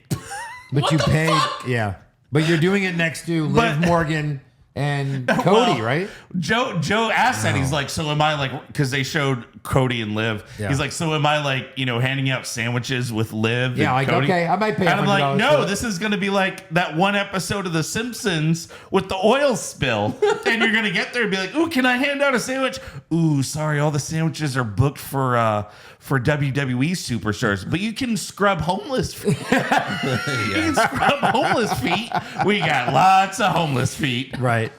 But you paid. Yeah. But you're doing it next to Liv But- Morgan and Cody, right? Joe asked that. He's like, so am I like, because they showed Cody and Liv. Yeah. He's like, so am I like, handing out sandwiches with Liv? Yeah, and like, Cody? okay, I might pay And I'm like, $100 no, for it. this is going to be like that one episode of The Simpsons with the oil spill. And you're going to get there and be like, ooh, can I hand out a sandwich? Ooh, sorry, all the sandwiches are booked for WWE superstars, but you can scrub homeless feet. You can scrub homeless feet. We got lots of homeless feet. Right.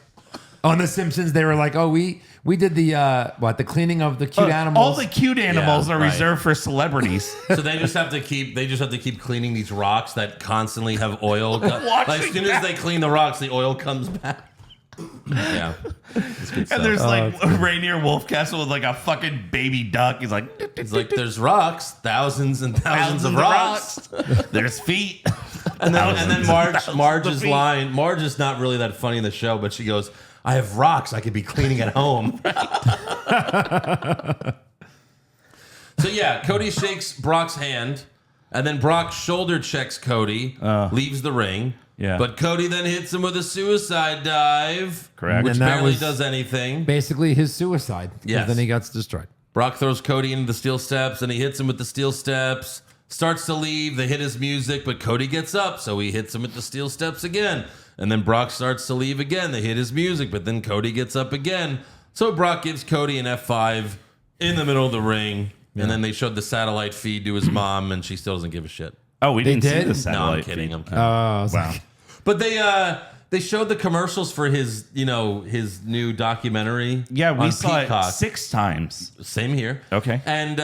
On The Simpsons, they were like, oh, we did the cleaning of the cute animals. All the cute animals are reserved for celebrities. So they just have to keep cleaning these rocks that constantly have oil. Like as soon as they clean the rocks, the oil comes back. Yeah. And there's like Rainier Wolfcastle with like a fucking baby duck. He's like, It's like there's rocks, thousands and thousands of rocks. There's feet. And then Marge's feet. line. Marge is not really that funny in the show, but she goes, I have rocks I could be cleaning at home. So yeah, Cody shakes Brock's hand, and then Brock shoulder checks Cody, leaves the ring. Yeah. But Cody then hits him with a suicide dive. Correct. Which And that barely was does anything. Basically his suicide. Yes. Then he gets destroyed. Brock throws Cody into the steel steps, and he hits him with the steel steps. Starts to leave. They hit his music, but Cody gets up, so he hits him with the steel steps again. And then Brock starts to leave again. They hit his music, but then Cody gets up again. So Brock gives Cody an F5 in the middle of the ring. Yeah. And then they showed the satellite feed to his mom, and she still doesn't give a shit. Oh, we didn't see did? the satellite. No, I'm kidding. feed. I'm kidding. Wow. But they showed the commercials for his new documentary. Yeah, we on saw Peacock. it 6 times. Same here. Okay. And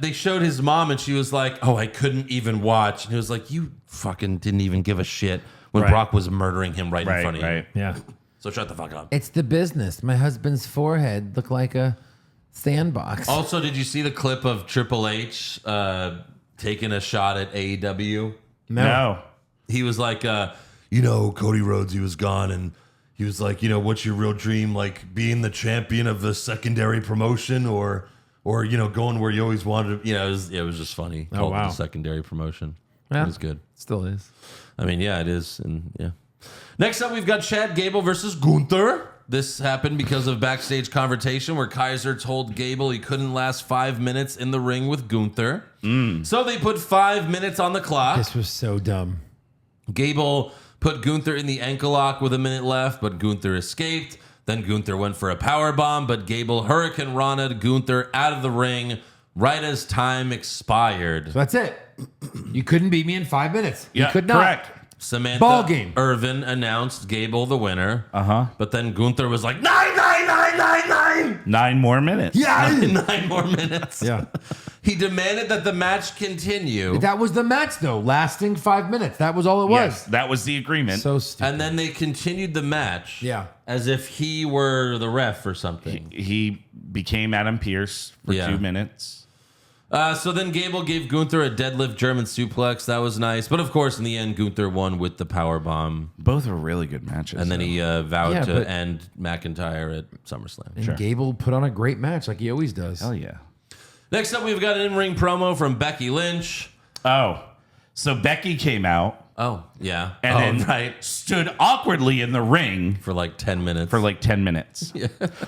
they showed his mom, and she was like, "Oh, I couldn't even watch." And he was like, "You fucking didn't even give a shit when Right. Brock was murdering him right in front of you." Yeah. So shut the fuck up. It's the business. My husband's forehead looked like a sandbox. Also, did you see the clip of Triple H taking a shot at AEW? No. He was like, Cody Rhodes, he was gone, and he was like, what's your real dream? Like being the champion of the secondary promotion, or going where you always wanted to. It was just funny. Called it the secondary promotion. Yeah. It was good. Still is. I mean, yeah, it is, and yeah. Next up, we've got Chad Gable versus Gunther. This happened because of backstage conversation where Kaiser told Gable he couldn't last 5 minutes in the ring with Gunther. So they put 5 minutes on the clock. This was so dumb. Gable put Gunther in the ankle lock with a minute left, but Gunther escaped. Then Gunther went for a power bomb, but Gable Hurricane Rana'd Gunther out of the ring right as time expired. So that's it. You couldn't beat me in 5 minutes. Yeah, you could not. correct. Samantha Ball game. Irvin announced Gable the winner. But then Gunther was like, 9. 9 more minutes. Yeah. 9 more minutes. Yeah. He demanded that the match continue. That was the match, though, lasting 5 minutes. That was all it was. Yes, that was the agreement. So stupid. And then they continued the match. Yeah. As if he were the ref or something. He became Adam Pearce for 2 minutes. So then Gable gave Gunther a deadlift German suplex. That was nice. But of course, in the end, Gunther won with the power bomb. Both were really good matches. And then he vowed Yeah, to but- end McIntyre at SummerSlam. And Gable put on a great match like he always does. Hell yeah. Next up, we've got an in-ring promo from Becky Lynch. Oh, so Becky came out Oh, yeah. and then right. stood awkwardly in the ring For like 10 minutes. for like 10 minutes.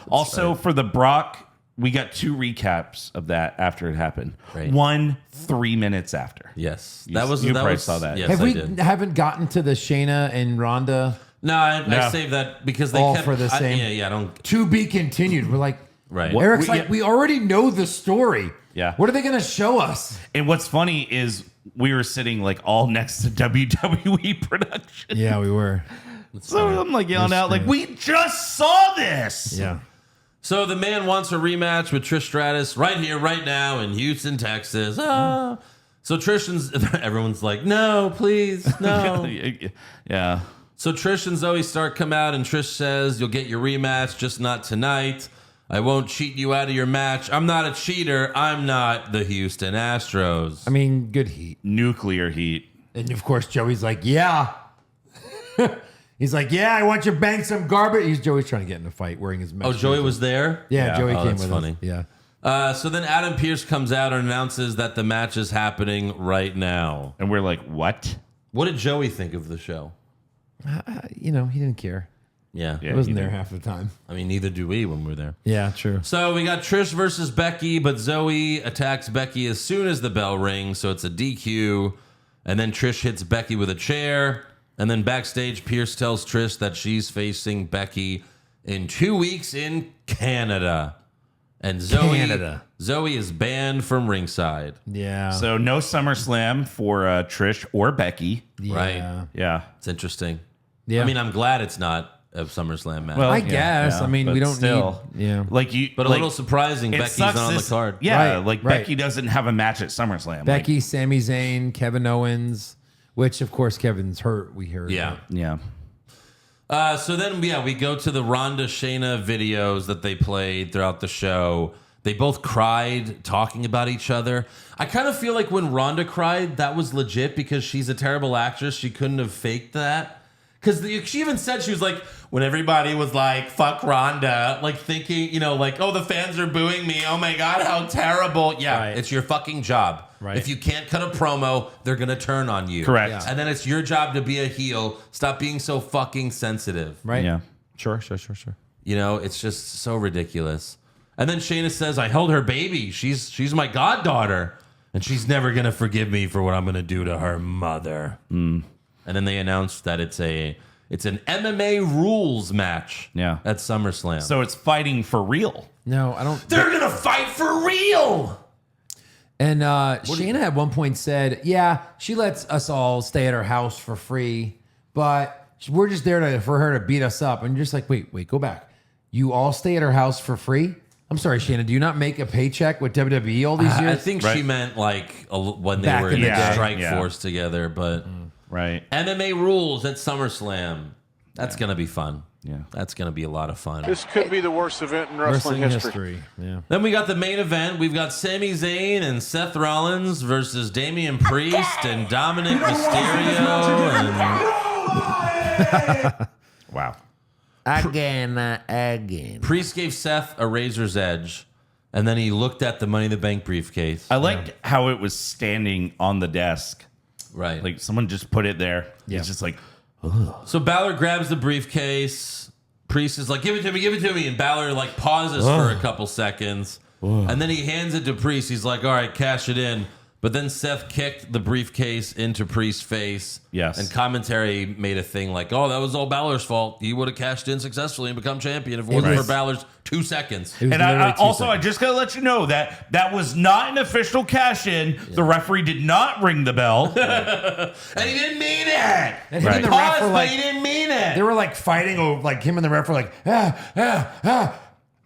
Also, for the Brock, we got 2 recaps of that after it happened. Right. One 3 minutes after. Yes. You That probably was saw that. Yes, Have I we did. haven't gotten to the Shayna and Ronda No, I No. saved that because they all kept... for the same? I don't... to be continued? We're like, Right. What- Eric's we- like, we already know the story. Yeah. What are they going to show us? And what's funny is we were sitting like all next to WWE production. Yeah, we were. So I'm like yelling out like, we just saw this. Yeah. So the man wants a rematch with Trish Stratus right here, right now in Houston, Texas. Ah. So everyone's like, no, please, no. Yeah. So Trish and Zoe Stark come out, and Trish says, you'll get your rematch, just not tonight. I won't cheat you out of your match. I'm not a cheater. I'm not the Houston Astros. I mean, good heat. Nuclear heat. And of course, Joey's like, yeah. He's like, yeah, I want you to bang some garbage. Joey's trying to get in a fight wearing his mesh. Oh, Joey was there? Yeah, Joey came that's with funny. us. Yeah. So then Adam Pearce comes out and announces that the match is happening right now. And we're like, what? What did Joey think of the show? He didn't care. Yeah. I wasn't there half the time. I mean, neither do we when we're there. Yeah, true. So we got Trish versus Becky, but Zoe attacks Becky as soon as the bell rings, so it's a DQ. And then Trish hits Becky with a chair. And then backstage, Pierce tells Trish that she's facing Becky in 2 weeks in Canada. And Zoe is banned from ringside. Yeah. So no SummerSlam for Trish or Becky. Yeah. Right. Yeah. It's interesting. Yeah. I mean, I'm glad it's not a SummerSlam match. Well, I guess. I mean, but we don't still, need. Yeah. Like you, but a like, little surprising, it Becky's sucks not on the this- card. Yeah, Right, like right. Becky doesn't have a match at SummerSlam. Becky, Sami Zayn, Kevin Owens, which of course Kevin's hurt. We heard. Yeah. Like, yeah. So then, we go to the Ronda Shayna videos that they played throughout the show. They both cried talking about each other. I kind of feel like when Ronda cried, that was legit because she's a terrible actress. She couldn't have faked that. Because she even said, she was like, when everybody was like, fuck Ronda, like thinking, like, oh, the fans are booing me. Oh my God, how terrible. Yeah, Right. It's your fucking job. Right. If you can't cut a promo, they're going to turn on you. Correct. Yeah. And then it's your job to be a heel. Stop being so fucking sensitive. Right. Yeah. Sure. It's just so ridiculous. And then Shayna says, I held her baby. She's my goddaughter. And she's never going to forgive me for what I'm going to do to her mother. And then they announced that it's an MMA rules match at SummerSlam. So it's fighting for real. No, I don't. They're going to fight for real. And Shayna at one point said, yeah, she lets us all stay at her house for free, but we're just there for her to beat us up. And you're just like, wait, go back. You all stay at her house for free? I'm sorry, Shayna, do you not make a paycheck with WWE all these years? I think she meant like when they Back were in the in day. Strike Yeah. Force together. But Right. MMA rules at SummerSlam. That's going to be fun. Yeah. That's going to be a lot of fun. This could be the worst event in wrestling history. Yeah. Then we got the main event. We've got Sami Zayn and Seth Rollins versus Damian Priest and Dominic Mysterio. And Wow. Again. Priest gave Seth a razor's edge, and then he looked at the Money in the Bank briefcase. I liked how it was standing on the desk. Right. Like someone just put it there. Yeah. It's just like, So Balor grabs the briefcase. Priest is like, give it to me. And Balor like pauses for a couple seconds. And then he hands it to Priest. He's like, all right, cash it in. But then Seth kicked the briefcase into Priest's face. Yes. And commentary made a thing like, oh, that was all Balor's fault. He would have cashed in successfully and become champion if it wasn't for Balor's 2 seconds. It was and literally I 2 also, seconds. I just gotta let you know that was not an official cash in. The referee did not ring the bell. And he didn't mean it. And He him and the ref paused, were but like, he didn't mean it. they were like fighting over, like him and the ref were like,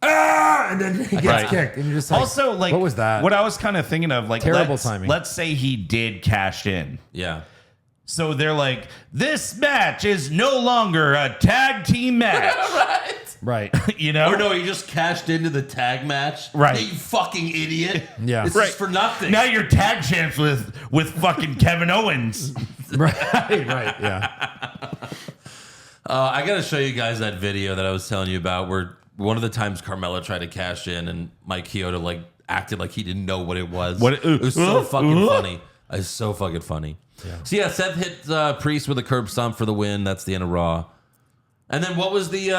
and then he gets Right. kicked. And you're just like, Also, like, what was that? What I was kind of thinking of, like, Terrible timing. Let's say he did cash in. Yeah. So they're like, this match is no longer a tag team match. Right. You know? Or no, he just cashed into the tag match. Right. You fucking idiot. Yeah. This Right. is for nothing. Now you're tag champs with fucking Kevin Owens. right. Yeah. I got to show you guys that video that I was telling you about where one of the times Carmella tried to cash in and Mike Chioda like acted like he didn't know what it was. It was so fucking funny. It's so fucking funny. Yeah. So yeah, Seth hit Priest with a curb stomp for the win. That's the end of Raw. And then what was the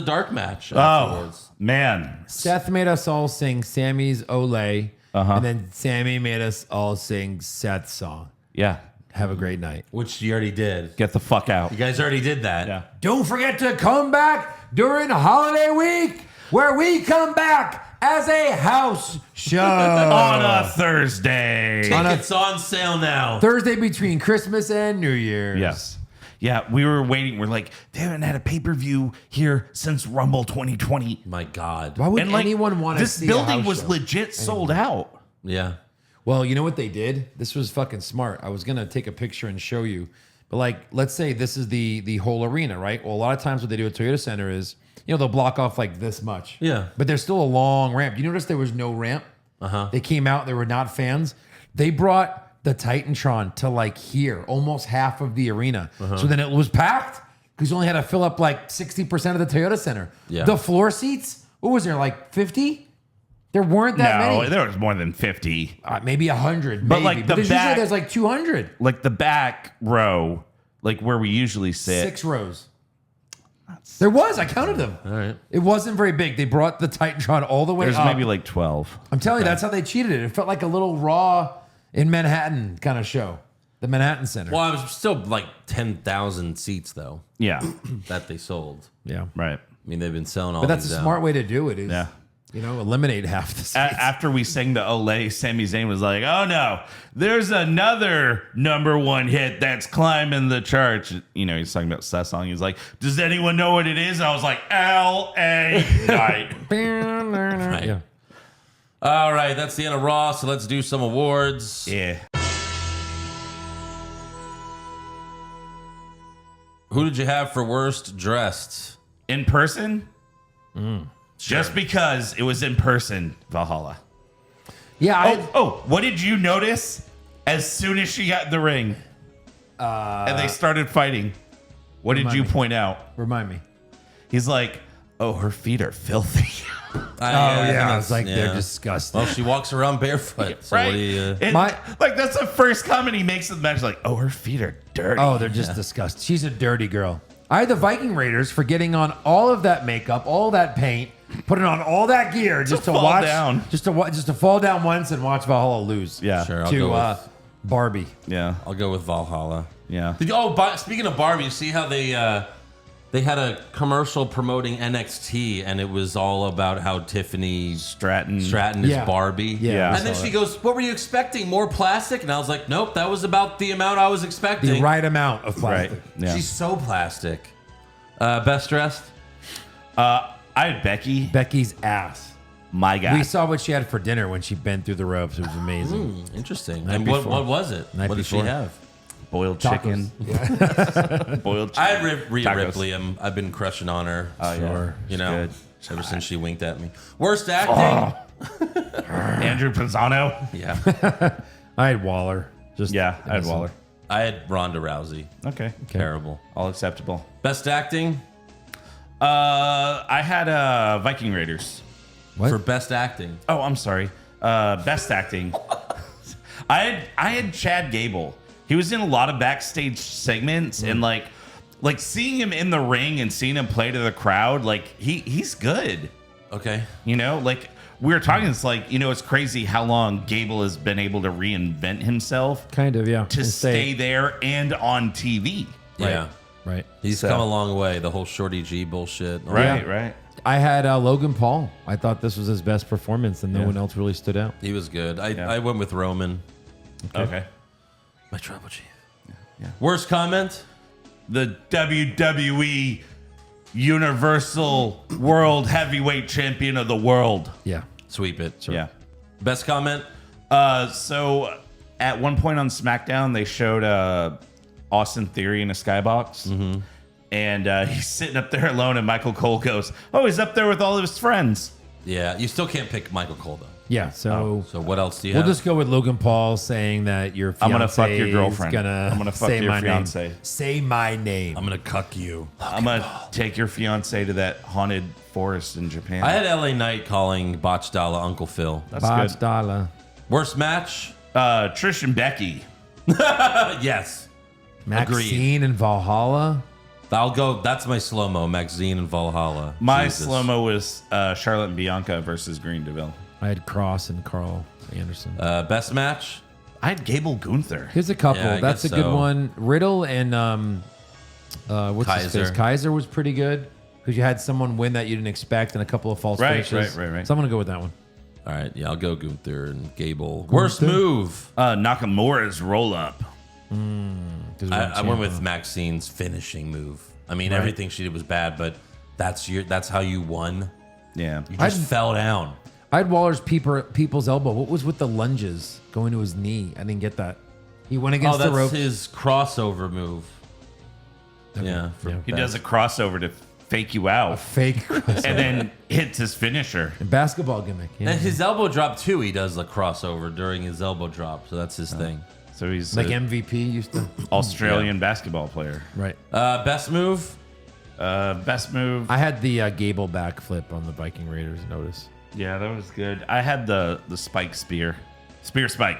dark match afterwards? Oh, man. Seth made us all sing Sammy's Olay, and then Sammy made us all sing Seth's song. Yeah. Have a great night. Which you already did. Get the fuck out. You guys already did that. Yeah. Don't forget to come back during holiday week where we come back as a house show. On a Thursday. Tickets on sale now. Thursday between Christmas and New Year's. Yes. Yeah, we were waiting. We're like, they haven't had a pay-per-view here since Rumble 2020. My God. Why would And like, anyone want to this see a building house was show? legit sold out. Yeah. Well, you know what they did? This was fucking smart. I was gonna take a picture and show you, but like, let's say this is the whole arena, right? Well, a lot of times what they do at Toyota Center is, they'll block off like this much. Yeah. But there's still a long ramp. You notice there was no ramp. They came out. They were not fans. They brought the Titantron to like here, almost half of the arena. So then it was packed because you only had to fill up like 60% of the Toyota Center. Yeah. The floor seats, what was there, like 50? There weren't that No, many. there was more than 50. Maybe 100. But, maybe. like, the there's usually back- there's like 200. Like the back row, like where we usually sit. 6 rows. There was. I counted them. All right. It wasn't very big. They brought the Titantron all the way There's up. maybe like 12. I'm telling you, that's how they cheated it. It felt like a little Raw in Manhattan kind of show. The Manhattan Center. Well, I was still like 10,000 seats though Yeah. that they sold. Yeah. Right. I mean, they've been selling all. But that's these a out. smart way to do it is, Yeah. eliminate half the seats. After we sang the Olay, Sami Zayn was like, "Oh no, there's another #1 hit that's climbing the charts." He's talking about that song. He's like, "Does anyone know what it is?" I was like, "L.A. Night." Right. Yeah. All right, that's the end of Raw. So let's do some awards. Yeah. Who did you have for worst dressed? In person? Just because it was in person, Valhalla. Yeah. What did you notice as soon as she got in the ring and they started fighting? What did you point out? Remind me. He's like, "Oh, her feet are filthy." I was like, they're disgusting. Well, she walks around barefoot. So Right. what do you? That's the first comment he makes in the match. Like, "Oh, her feet are dirty." Oh, they're just disgusting. She's a dirty girl. I had the Viking Raiders for getting on all of that makeup, all that paint, putting on all that gear just to fall watch, down. just to fall down once and watch Valhalla lose. Yeah. Sure, I'll go To with, Barbie. Yeah. I'll go with Valhalla. Yeah. Speaking of Barbie, you see how they had a commercial promoting NXT, and it was all about how Tiffany Stratton. is Yeah. Barbie. Yeah. And then she goes, "What were you expecting? More plastic?" And I was like, "Nope, that was about the amount I was expecting." The right amount of plastic. Right. Yeah. She's so plastic. Best dressed? I had Becky. Becky's ass. My God. We saw what she had for dinner when she bent through the ropes. It was amazing. Interesting. Night And before. what was it? Night What did she before. have? Boiled Tacos. chicken. Boiled chicken. I had Rhea Tacos. Ripley. I've been crushing on her. Oh, yeah. Sure. You know, good. ever since she winked at me. Worst acting? Andrew Pisano. Yeah. I had Waller. Just Yeah, I had innocent. Waller. I had Ronda Rousey. Okay. Terrible. All acceptable. Best acting? I had Viking Raiders. What? For best acting. Oh, I'm sorry. Best acting. I had Chad Gable. He was in a lot of backstage segments and like seeing him in the ring and seeing him play to the crowd, like he's good. Okay. Like we were talking, it's like, it's crazy how long Gable has been able to reinvent himself Kind of, yeah. to And stay there and on TV. Yeah. Right. He's come a long way. The whole Shorty G bullshit. Right. I had Logan Paul. I thought this was his best performance, and no one else really stood out. He was good. I went with Roman. Okay. My tribal chief. Yeah. Worst comment? The WWE Universal World Heavyweight Champion of the world. Yeah. Sweep it. Yeah. Best comment? So at one point on SmackDown, they showed Austin Theory in a skybox. And he's sitting up there alone, and Michael Cole goes, "Oh, he's up there with all of his friends." Yeah. You still can't pick Michael Cole, though. Yeah. So So what else do you we'll have? just go with Logan Paul saying that your fiance I'm gonna fuck your girlfriend. I'm gonna fuck say your my fiance. Name. Say my name. I'm going to cuck you. I'm going to take your fiance to that haunted forest in Japan. I had LA Knight calling Botchdala Uncle Phil. That's Botch good. dollar. Worst match? Trish and Becky. Yes. Maxine and Valhalla. I'll go. That's my slow-mo, Maxine and Valhalla. My Jesus. slow-mo was Charlotte and Bianca versus Green DeVille. I had Cross and Carl Anderson. Best match? I had Gable Gunther. Here's a couple. Yeah, I That's a guess good so. one. Riddle and what's his Kaiser. face? Kaiser was pretty good because you had someone win that you didn't expect and a couple of false Right, finishes. right. So I'm gonna go with that one. All right, yeah, I'll go Gunther and Gable. Worst move? Nakamura's roll-up. 'Cause we're I went with champion. Maxine's finishing move. I mean, everything she did was bad, but that's how you won. Yeah. You just fell down. I had Waller's people's elbow. What was with the lunges going to his knee? I didn't get that. He went against the that's rope. his crossover move. Yeah. He does a crossover to fake you out Fake and then hits his finisher. basketball gimmick. Yeah. And his elbow drop too. He does a crossover during his elbow drop, so that's his thing. So he's Like an MVP used to. Australian basketball player. Right. Best move? Best move. I had the Gable backflip on the Viking Raiders. Notice. Yeah, that was good. I had the spike spear. Spear spike.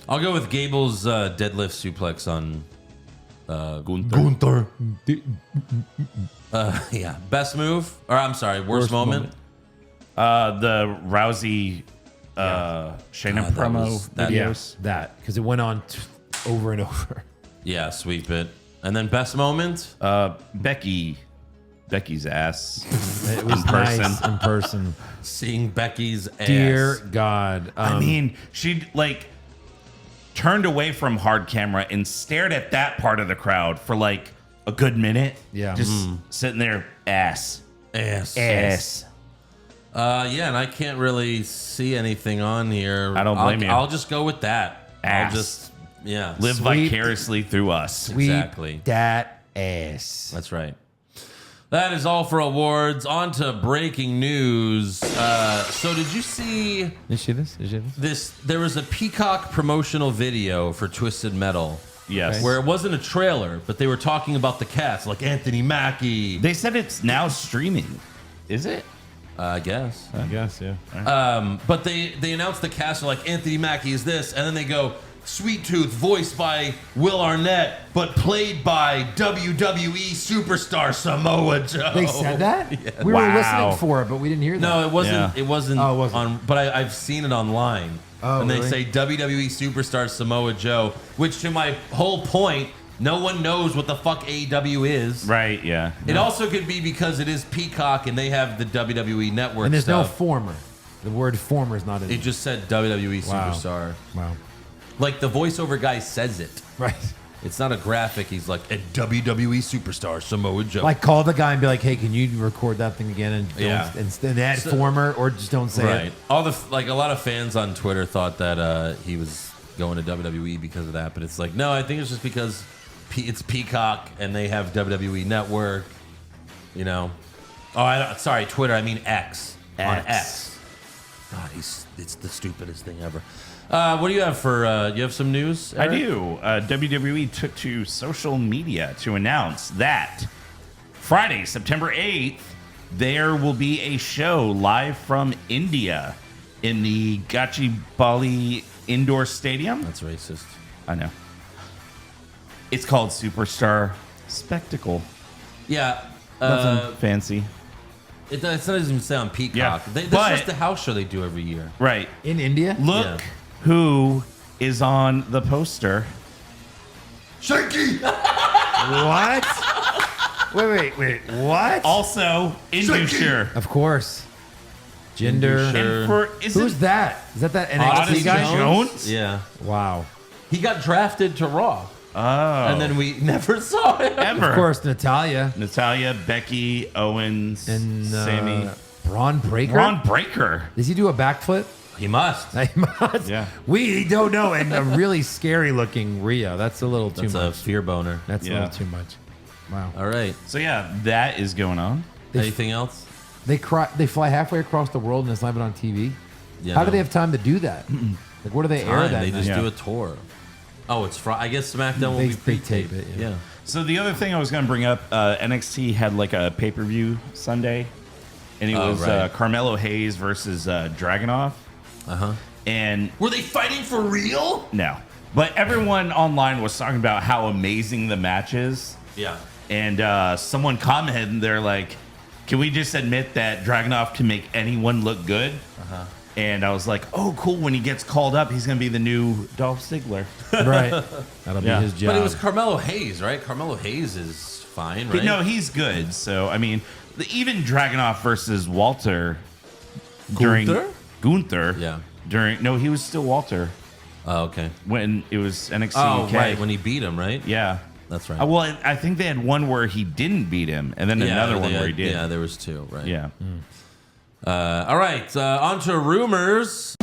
I'll go with Gable's deadlift suplex on Gunther. Yeah, best move, or I'm sorry, worst moment. The Rousey Shayna promo videos. That, because it went on over and over. Yeah, sweep it. And then best moment. Becky's ass. It was nice in person. Seeing Becky's ass. Dear God. I mean, she like turned away from hard camera and stared at that part of the crowd for like a good minute. Yeah. Just sitting there, ass. Ass. Yeah, and I can't really see anything on here. I don't blame you. I'll just go with that. Ass. I'll just, Live vicariously through us. Exactly. That ass. That's right. That is all for awards. On to breaking news. So did you see Did you see this? there was a Peacock promotional video for Twisted Metal. Yes. Where it wasn't a trailer, but they were talking about the cast, like Anthony Mackie. They said it's now streaming. Is it? I guess. Yeah. But they announced the cast, like Anthony Mackie is this, and then they go, Sweet Tooth, voiced by Will Arnett, but played by WWE superstar Samoa Joe. They said that? Yeah. We were listening for it, but we didn't hear that. No, it wasn't. Yeah. It wasn't. Oh, it wasn't. On. But I've seen it online. Oh, and they really? say WWE superstar Samoa Joe, which to my whole point, no one knows what the fuck AEW is. Right, yeah. It also could be because it is Peacock and they have the WWE network And there's no stuff. former. The word former is not in It just said WWE Wow. superstar. Wow. Like the voiceover guy says it. Right. It's not a graphic. He's like a WWE superstar Samoa Joe. Like, call the guy and be like, hey, can you record that thing again and don't, Yeah. and add former, or just don't say right. it? All the like a lot of fans on Twitter thought that he was going to WWE because of that, but it's like no, I think it's just because it's Peacock and they have WWE Network. You know. Oh, sorry, Twitter. I mean X. On X. God, it's the stupidest thing ever. What do you have for? You have some news? Eric? I do. WWE took to social media to announce that Friday, September 8th, there will be a show live from India in the Gachibowli Indoor Stadium. That's racist. I know. It's called Superstar Spectacle. Yeah. Nothing fancy. It doesn't even say on Peacock. Yeah, That's but- just the house show they do every year. Right. In India? Look Yeah. who is on the poster. Shaky! What? wait. What? Also, Indusher. Of course. Gender. And for, Who's that? Is that NXT Odyssey guy? Jones? Yeah. Wow. He got drafted to Raw. Oh. And then we never saw him. Ever. Of course, Natalia. Natalia, Becky, Owens, And Sammy. Braun Breaker? Braun Breaker. Does he do a backflip? He must. He must. Yeah. We don't know. And a really scary looking Rhea. That's a little too That's a much. fear boner. That's a Yeah. little too much. Wow. All right. So yeah, that is going on. Anything else? They fly halfway across the world and it's live on TV. Yeah, How do no. they have time to do that? Like, where do they air Time. that? They just night? do a tour. Oh, it's Friday. I guess SmackDown will They be pre-taped. tape it, yeah. Yeah. So the other thing I was going to bring up, NXT had like a pay-per-view Sunday, and it was right. Carmelo Hayes versus Dragunov. Uh-huh. And Were they fighting for real? no, but everyone online was talking about how amazing the match is. Yeah. And someone commented, and they're like, "Can we just admit that Dragunov can make anyone look good?" Uh-huh. And I was like, "Oh, cool! When he gets called up, he's gonna be the new Dolph Ziggler." Right. That'll Yeah. be his job. But it was Carmelo Hayes, right? Carmelo Hayes is fine, right? No, he's good. So I mean, even Dragunov versus Walter during Gunther. Yeah. No, he was still Walter Oh, okay. when it was NXT Oh, UK. right. When he beat him, right? Yeah. That's right. Well, I think they had one where he didn't beat him, and then another one where he did. Yeah, there was two, right? Yeah. All right, on to rumors.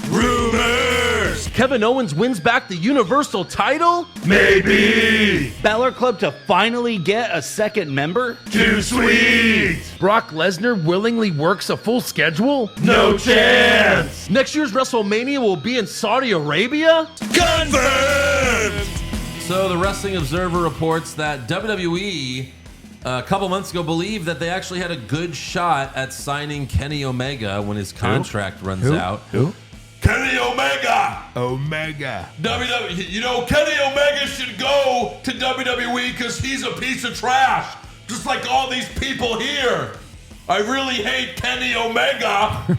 Rumors! Kevin Owens wins back the Universal title? Maybe. Balor Club to finally get a second member? Too sweet. Brock Lesnar willingly works a full schedule? No chance. Next year's WrestleMania will be in Saudi Arabia? Confirmed. So the Wrestling Observer reports that WWE a couple months ago believed that they actually had a good shot at signing Kenny Omega when his contract runs out. Who? Kenny Omega. Omega. WWE, you know, Kenny Omega should go to WWE because he's a piece of trash. Just like all these people here. I really hate Kenny Omega.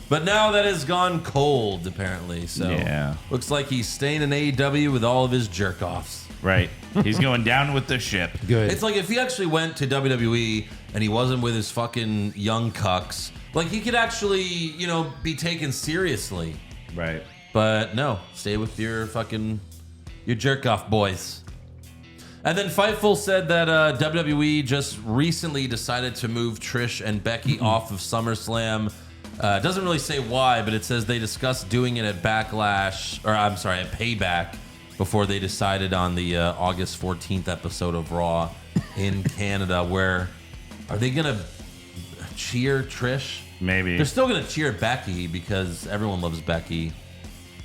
But now that has gone cold, apparently. So looks like he's staying in AEW with all of his jerk-offs. Right. He's going down with the ship. Good. It's like if he actually went to WWE and he wasn't with his fucking young cucks, like he could actually, you know, be taken seriously. Right. But no, stay with your jerk-off boys. And then Fightful said that WWE just recently decided to move Trish and Becky off of SummerSlam. It doesn't really say why, but it says they discussed doing it at Backlash, or I'm sorry, at Payback, before they decided on the August 14th episode of Raw in Canada, where are they going to cheer Trish? Maybe. They're still going to cheer Becky because everyone loves Becky.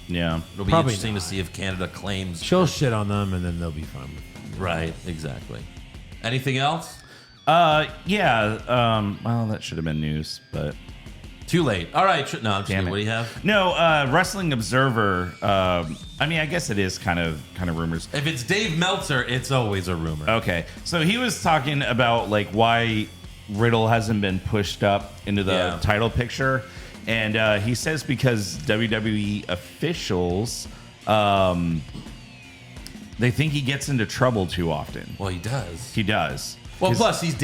Yeah. It'll be Probably interesting not. to see if Canada claims. She'll shit on them, and then they'll be fine with it. Right, exactly. Anything else? Yeah. Well, that should have been news, but Too late. All right. No, I'm just kidding. What do you have? No, Wrestling Observer. I mean, I guess it is kind of rumors. If it's Dave Meltzer, it's always a rumor. Okay, so he was talking about like why Riddle hasn't been pushed up into the title picture, and he says because WWE officials, they think he gets into trouble too often. Well, he does. He does. Well, plus he's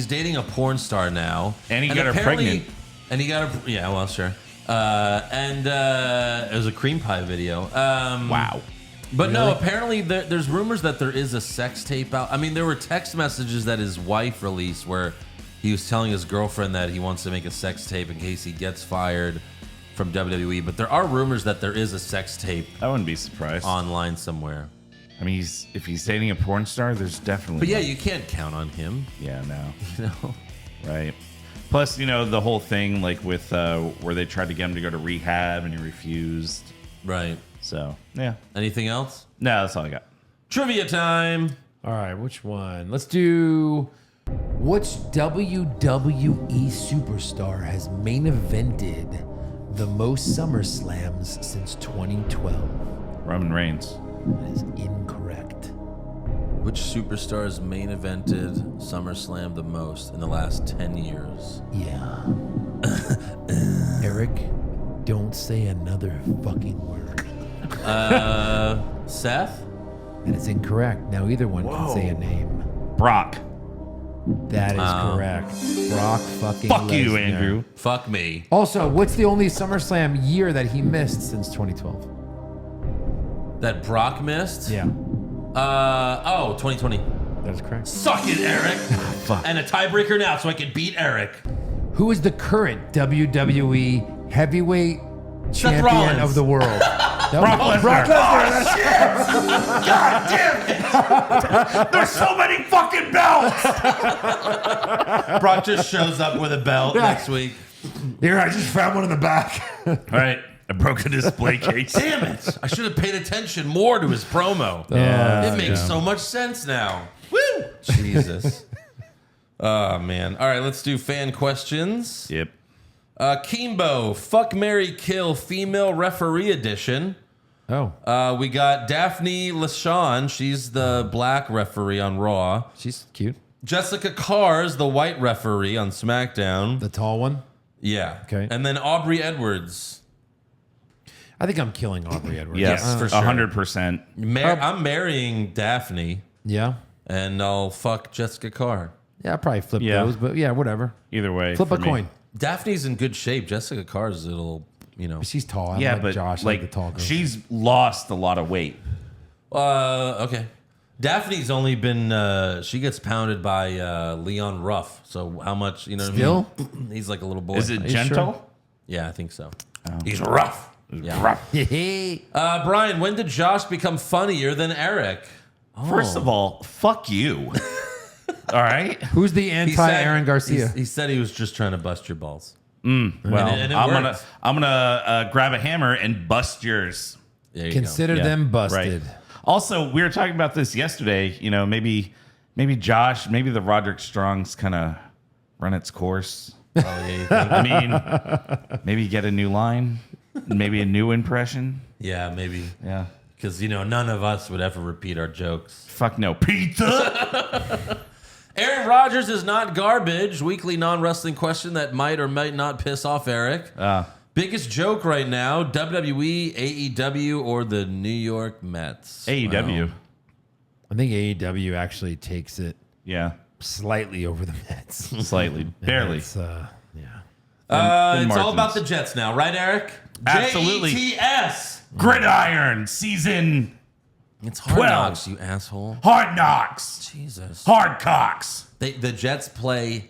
dating a porn star now, and he got her pregnant. And he got her. Yeah, well, sure. It was a cream pie video. Wow. But no, apparently there's rumors that there is a sex tape out. I mean, there were text messages that his wife released where he was telling his girlfriend that he wants to make a sex tape in case he gets fired from WWE. But there are rumors that there is a sex tape. I wouldn't be surprised. Online somewhere. I mean, if he's dating a porn star, there's definitely. But yeah, you can't count on him. Yeah, no. You know. Right. Plus, you know, the whole thing like with where they tried to get him to go to rehab and he refused. Right. So, yeah. Anything else? No, that's all I got. Trivia time. All right, which one? Let's do which WWE superstar has main evented the most SummerSlams since 2012? Roman Reigns. That is incorrect. Which superstar has main evented SummerSlam the most in the last 10 years? Yeah. Eric, don't say another fucking word. Seth? That is incorrect. Now either one can say a name. Brock. That is correct. Brock fucking Fuck you, Lesnar. Andrew. Fuck me. Also, what's the only SummerSlam year that he missed since 2012? That Brock missed? Yeah. 2020. That is correct. Suck it, Eric. Fuck. And a tiebreaker now so I can beat Eric. Who is the current WWE heavyweight champion Rollins. of the world? Brock Lesnar. Brock Lesnar. God damn it! There's so many fucking belts! Brock just shows up with a belt next week. Here, I just found one in the back. All right. I broke a display case. Damn it. I should have paid attention more to his promo. Yeah, It makes so much sense now. Woo! Jesus. Oh, man. All right, let's do fan questions. Yep. Kimbo, fuck, marry, kill, female referee edition. Oh, We got Daphne LaShawn. She's the black referee on Raw. she's cute. Jessica Carr's the white referee on SmackDown. The tall one. Yeah. Okay. And then Aubrey Edwards. I think I'm killing Aubrey Edwards. Yes, for sure. 100%. I'm marrying Daphne, Yeah. and I'll fuck Jessica Carr. Yeah, I'll probably flip Yeah. those, but yeah, whatever. Either way. Flip for a me. coin. Daphne's in good shape. Jessica Carr's a little, you know. She's tall. I Yeah, like but Josh. I like the tall girl. she's lost a lot of weight. Okay. Daphne's only been, she gets pounded by Leon Ruff. So how much, you know Still? what I mean? He's like a little boy. Is it you gentle? sure? Yeah, I think so. He's rough. Yeah. Rough. Brian, when did Josh become funnier than Eric? First of all, fuck you. All right. Who's the anti-Aaron Garcia? He said he was just trying to bust your balls. Well, and it I'm worked. gonna grab a hammer and bust yours. There you Consider Yeah, them busted. Right. Also, we were talking about this yesterday. You know, maybe Josh, maybe the Roderick Strong's kind of run its course. go. Oh, yeah, you think? I mean, maybe get a new line. Maybe a new impression. Yeah, maybe. Yeah. Because, none of us would ever repeat our jokes. Fuck no. Pizza. Aaron Rodgers is not garbage. Weekly non-wrestling question that might or might not piss off Eric. Biggest joke right now, WWE, AEW, or the New York Mets? AEW. Wow. I think AEW actually takes it Yeah. slightly over the Mets. Slightly. Barely. It's, yeah. It's all margins. about the Jets now, right, Eric? Absolutely. JETS. Gridiron season. It's Hard 12. Knocks, you asshole. Hard knocks. Jesus. Hard cocks. The Jets play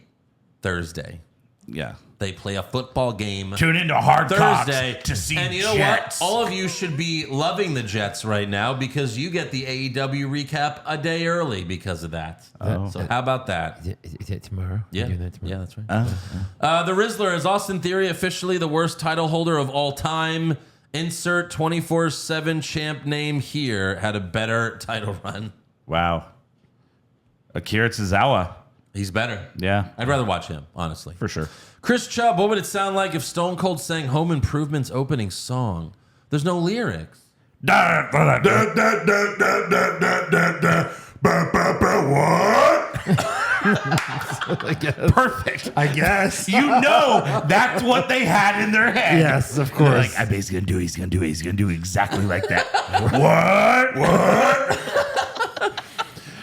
Thursday. Yeah. They play a football game Tune into Hard Thursday Cocks to see and you know Jets. what? All of you should be loving the Jets right now because you get the AEW recap a day early because of that. So how about that? Is it tomorrow? Yeah, We're doing that tomorrow? yeah, that's right. The Rizzler is Austin Theory officially the worst title holder of all time. Insert 24/7 champ name here had a better title run. Wow. Akira Tozawa. He's better. Yeah. I'd rather watch him, honestly. For sure. Chris Chubb, what would it sound like if Stone Cold sang Home Improvement's opening song? There's no lyrics. What? Perfect. I guess. You know that's what they had in their head. Yes, of They're course. like, I bet he's gonna do it. He's gonna do it. He's gonna do exactly like that. What?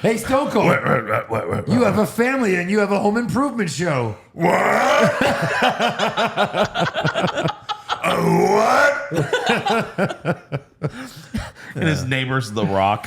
Hey, Stone Cold, you have a family and you have a home improvement show. What? And his neighbor's The Rock.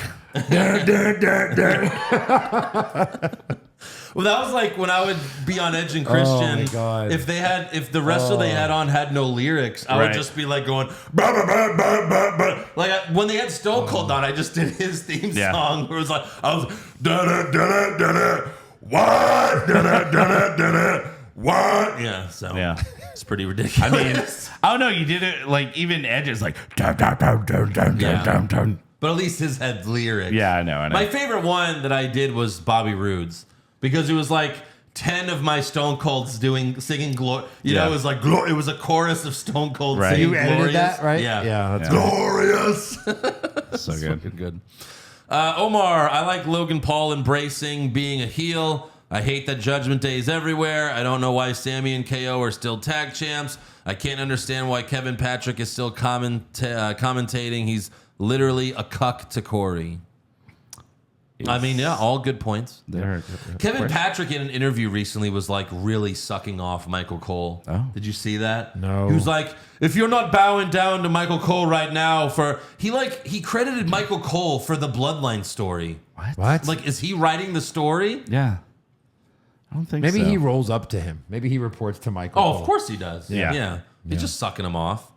Well, that was like when I would be on Edge and Christian. my God. If the wrestler they had on had no lyrics, I would Right. just be like going, bah, bah, bah, bah, bah, bah. When they had Stone Cold on, I just did his theme Yeah. song where it was like, I was da da da da da, what da da da da da, what? Yeah, so Yeah. it's pretty ridiculous. I mean, I don't know. You did it like even Edge is like dun, dun, dun, dun, dun, Yeah. dun, dun. But at least his had lyrics. Yeah, I know. My favorite one that I did was Bobby Roode's because it was like 10 of my Stone Colds singing glory. You know, it was like it was a chorus of Stone Cold Right. singing You edited glorious. that, right? Yeah, Yeah, that's glorious. So good. Good. Omar, I like Logan Paul embracing being a heel. I hate that Judgment Day is everywhere. I don't know why Sammy and KO are still tag champs. I can't understand why Kevin Patrick is still commentating. He's literally a cuck to Corey. I mean, yeah, all good points. Kevin Patrick in an interview recently was like really sucking off Michael Cole. Oh. Did you see that? No. He was like, if you're not bowing down to Michael Cole right now he credited Michael Cole for the Bloodline story. What? Like, is he writing the story? Yeah. I don't think Maybe so. he rolls up to him. Maybe he reports to Michael. Oh, Cole. of course he does. Yeah. He's just sucking him off.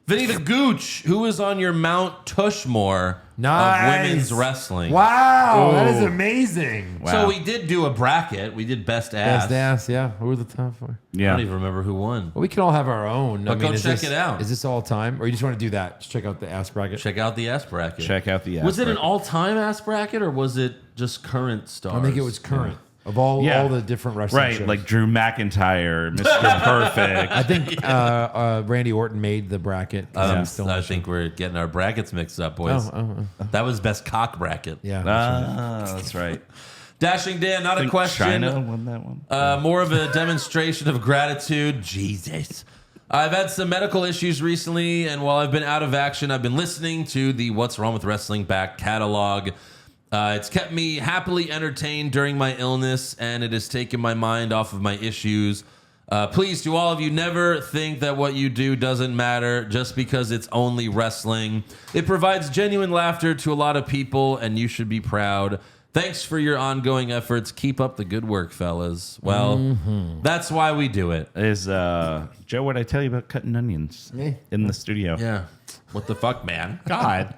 Vinny the Gooch, who is on your Mount Tushmore Nice. of women's wrestling. Wow, that is Ooh. amazing. Wow. So we did do a bracket. We did best ass. Best ass, yeah. Who were the top four? I Yeah. don't even remember who won. Well, we can all have our own. But go is check this- it out. Is this all time? Or you just want to do that? Just check out the ass bracket? Check out the ass bracket. Check out the ass Was it an bracket. all-time ass bracket or was it just current stars? I think it was current. Of all the different wrestling Right, shows. like Drew McIntyre, Mr. Perfect. I think Randy Orton made the bracket. 'cause he's still on I the show. think we're getting our brackets mixed up, boys. That was best cock bracket. Yeah. that's right. Ah, that's right. Dashing Dan, not I a think question. China won that one. More of a demonstration of gratitude. Jesus. I've had some medical issues recently, and while I've been out of action, I've been listening to the What's Wrong with Wrestling back catalog. It's kept me happily entertained during my illness, and it has taken my mind off of my issues. Please, to all of you, never think that what you do doesn't matter just because it's only wrestling. It provides genuine laughter to a lot of people, and you should be proud. Thanks for your ongoing efforts. Keep up the good work, fellas. Well, that's why we do it. Is Joe? What I tell you about cutting onions in the studio? Yeah. What the fuck, man? God.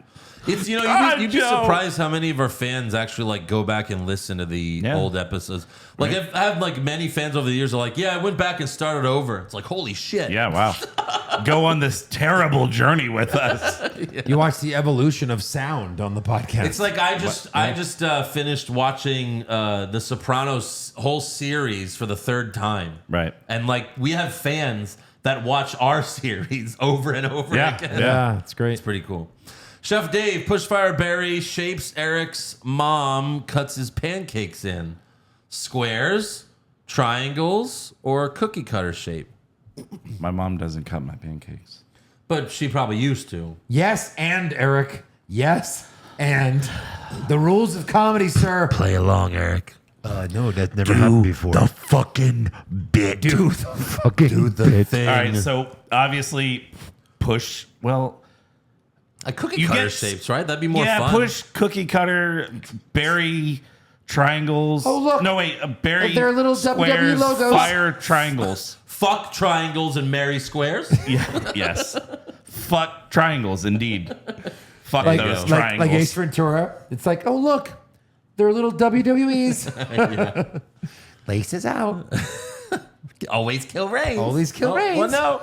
It's you'd be Joe. surprised how many of our fans actually like go back and listen to the old episodes. Like I've had like many fans over the years are like, yeah, I went back and started over. It's like, holy shit. Yeah. Wow. Go on this terrible journey with us. You watch the evolution of sound on the podcast. It's like I just finished watching the Sopranos whole series for the third time. Right. And like we have fans that watch our series over and over again. Yeah, it's great. It's pretty cool. Chef Dave, Pushfire Barry shapes Eric's mom, cuts his pancakes in. Squares, triangles, or cookie cutter shape? My mom doesn't cut my pancakes. But she probably used to. Yes, and Eric. Yes, and the rules of comedy, sir. Play along, Eric. No, that's never happened before. The fucking bit. Do the fucking Thing. All right, so obviously push. Well, A cookie cutter shapes, right? That'd be more yeah, fun. push cookie cutter, berry triangles. Oh, look. No, wait, berry. They're little WWE squares, logos. Fire triangles. Fuck triangles and marry squares. Yeah, yes. Fuck triangles, indeed. Fuck like, those like, triangles. like Ace Ventura. It's like, oh, look. They're little WWEs. Laces out. Always kill Reigns. Always kill Reigns. Well, no.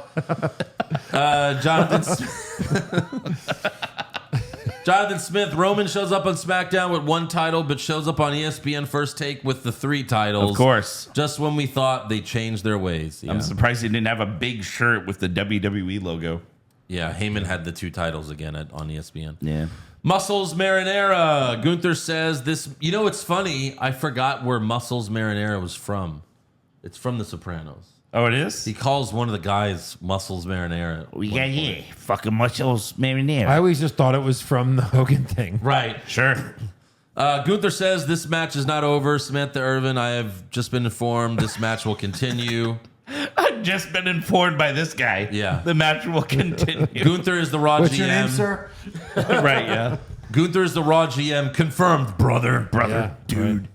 Jonathan Smith. Roman shows up on SmackDown with 1 title, but shows up on ESPN First Take with the 3 titles. Of course. Just when we thought they changed their ways. Yeah. I'm surprised he didn't have a big shirt with the WWE logo. Yeah, Heyman had the 2 titles again on ESPN. Yeah. Muscles Marinara. Gunther says this. You know, it's funny. I forgot where Muscles Marinara was from. It's from The Sopranos. Oh, it is? He calls one of the guys Muscles Marinara. Yeah. Fucking muscles marinara. I always just thought it was from the Hogan thing. Right. Sure. Gunther says this match is not over. Samantha Irvin, I have just been informed this match will continue. I've just been informed by this guy. Yeah. The match will continue. Gunther is the Raw What's GM. your name, sir? Right, yeah. Gunther is the Raw GM. Confirmed, brother. Yeah, Dude. right.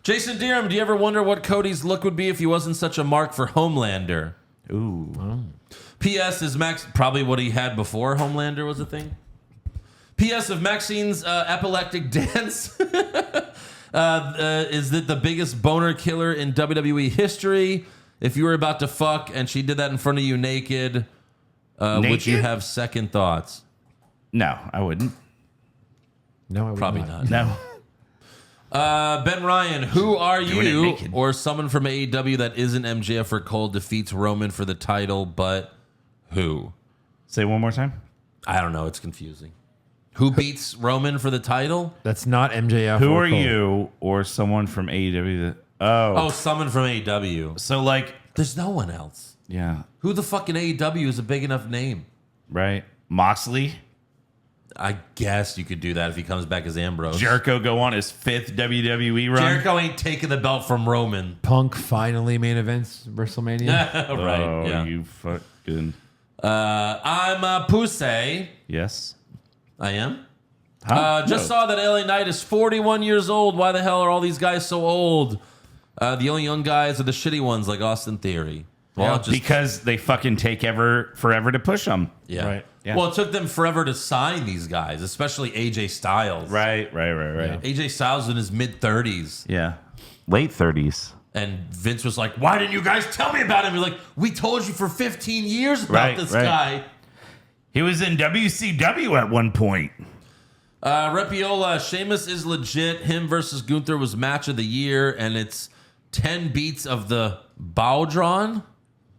Jason Deerham, do you ever wonder what Cody's look would be if he wasn't such a mark for Homelander? Ooh. P.S. is Max probably what he had before Homelander was a thing? P.S. of Maxine's epileptic dance is it the biggest boner killer in WWE history? If you were about to fuck and she did that in front of you naked, would you have second thoughts? No, I wouldn't. No, I would Probably not. not. No. Ben Ryan, who are Doing it you naked. or someone from AEW that isn't MJF or Cole defeats Roman for the title, but who? Say it one more time. I don't know. It's confusing. Who beats Roman for the title? That's not MJF. Who or are Cole. you or someone from AEW that... Oh, someone from AEW. So, like... There's no one else. Yeah. Who the fucking AEW is a big enough name? Right. Moxley. I guess you could do that if he comes back as Ambrose. Jericho go on his 5th WWE run. Jericho ain't taking the belt from Roman. Punk finally main events WrestleMania? Right, Oh, yeah. you fucking... I'm Pusey. Yes. I am. Huh? Just saw that LA Knight is 41 years old. Why the hell are all these guys so old? The only young guys are the shitty ones like Austin Theory. Well, just, because they fucking take forever to push them. yeah. Right. Yeah. Well, it took them forever to sign these guys, especially AJ Styles. Right. AJ Styles in his mid-30s. Yeah. Late 30s. And Vince was like, why didn't you guys tell me about him? You're like, we told you for 15 years about this guy. He was in WCW at one point. Repiola, Sheamus is legit. Him versus Gunther was match of the year, and it's 10 beats of the Bowdron.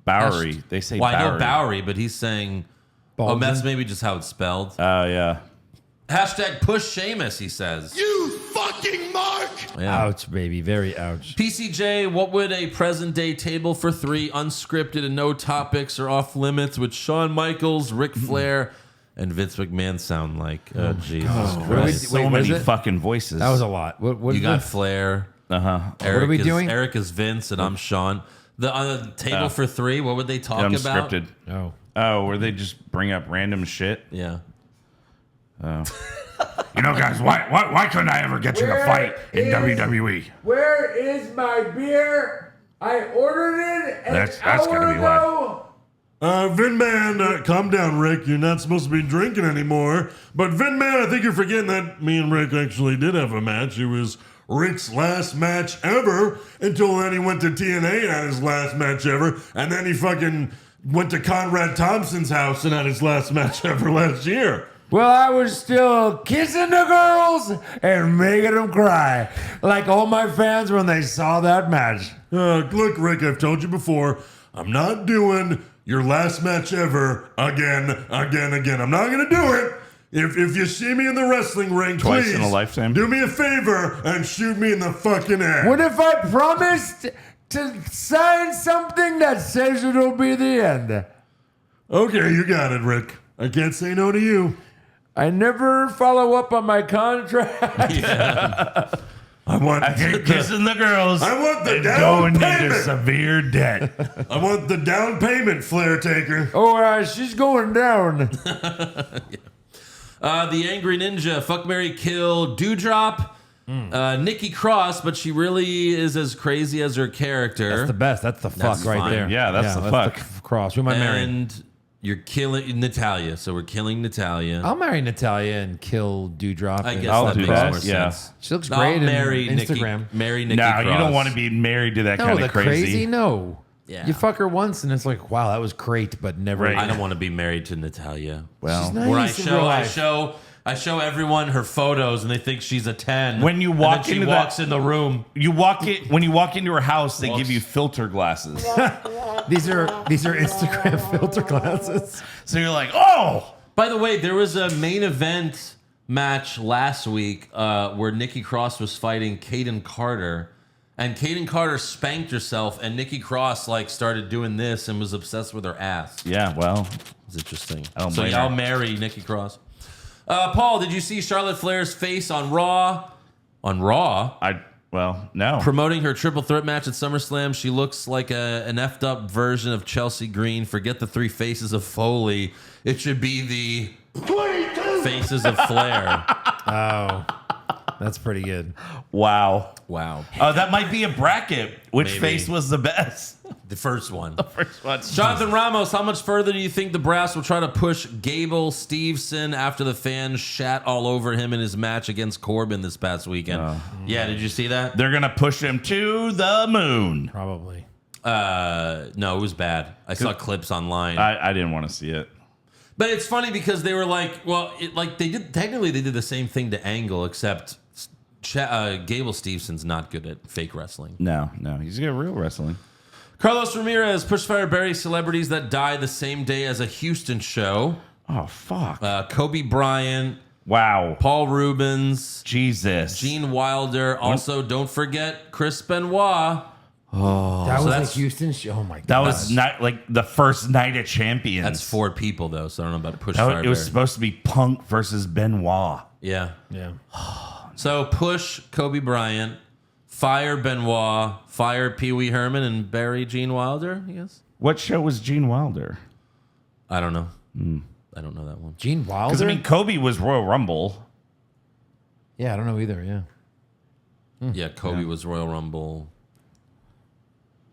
Bowery. They say Well, Bowery. I know Bowery, but he's saying... Oh, that's maybe just how it's spelled. Oh, yeah. Hashtag push Sheamus, he says. You fucking mark! Yeah. Ouch, baby. Very ouch. PCJ, what would a present day table for 3 unscripted and no topics or off limits with Shawn Michaels, Ric Flair, and Vince McMahon sound like? Jesus Christ. So what is many it? fucking voices. That was a lot. What You got Flair. Uh-huh. Eric are we doing? Eric is Vince, and I'm Shawn. The table for 3, what would they talk about? Unscripted. Oh. Oh, where they just bring up random shit? Yeah. You know, guys, why couldn't I ever get you to fight in WWE? Where is my beer? I ordered it That's gonna be why. Vin Man, calm down, Rick. You're not supposed to be drinking anymore. But Vin Man, I think you're forgetting that me and Rick actually did have a match. It was Rick's last match ever until then he went to TNA and had his last match ever. And then he fucking went to Conrad Thompson's house and had his last match ever last year. Well, I was still kissing the girls and making them cry. Like all my fans when they saw that match. Look, Rick, I've told you before, I'm not doing your last match ever again. I'm not going to do it. If you see me in the wrestling ring, Twice please in a lifetime. do me a favor and shoot me in the fucking ass. What if I promised to sign something that says it'll be the end? Okay, you got it, Rick. I can't say no to you. I never follow up on my contract. I want kissing the girls. I want the and down going into payment. severe debt. I want the down payment, Flair Taker. Oh, she's going down. The Angry Ninja, Fuck, Marry, Kill, Dewdrop, Nikki Cross, but she really is as crazy as her character. That's the best. That's the fuck That's right fine. there. Yeah, that's the fuck. Cross. Who am I marrying? And you're killing Natalia, so we're killing Natalia. I'll marry Natalia and kill Dewdrop. I guess I'll that do makes that, more yeah. sense. She looks I'll great in marry Instagram. Marry Nikki No, Cross. you don't want to be married to that No, kind the of crazy. No. Yeah. You fuck her once and it's like, wow, that was great, but never. Right. I don't want to be married to Natalia. Well, She's nice Where I show everyone her photos and they think she's a 10. When you and walk then she into walks in the room. when you walk into her house, they give you filter glasses. These are Instagram filter glasses. So you're like, oh, By the way, there was a main event match last week where Nikki Cross was fighting Kaden Carter. And Kaden Carter spanked herself, and Nikki Cross started doing this and was obsessed with her ass. yeah. Well, It's interesting. I don't So blame y'all her. marry Nikki Cross. Paul, did you see Charlotte Flair's face on Raw? On Raw? no. Promoting her triple threat match at SummerSlam, she looks like an effed up version of Chelsea Green. Forget the three faces of Foley. It should be the faces of Flair. Oh, that's pretty good. Wow. Wow. That might be a bracket. Which Maybe. face was the best? The first one. First one. Jonathan Ramos, how much further do you think the brass will try to push Gable Steveson after the fans shat all over him in his match against Corbin this past weekend? Yeah, did you see that? They're gonna push him to the moon. Probably. No, it was bad. I saw clips online. I didn't want to see it. But it's funny because they were like, well, they did the same thing to Angle, except Gable Stevenson's not good at fake wrestling. No, he's good at real wrestling. Carlos Ramirez, Pushfire buries celebrities that die the same day as a Houston show. Oh fuck! Kobe Bryant, Wow. Paul Rubens, Jesus. Gene Wilder. Also, don't forget Chris Benoit. That was a that's- Houston show. Oh my god. That was not like the first night of champions. That's 4 people though, so I don't know about That Pushfire. was, it was Barry. supposed to be Punk versus Benoit. Yeah. Yeah. So push Kobe Bryant, fire Benoit, fire Pee Wee Herman, and bury Gene Wilder. I guess. What show was Gene Wilder? I don't know. I don't know that one. Gene Wilder. Because I mean, Kobe was Royal Rumble. Yeah, I don't know either. Yeah. Yeah, Kobe was Royal Rumble.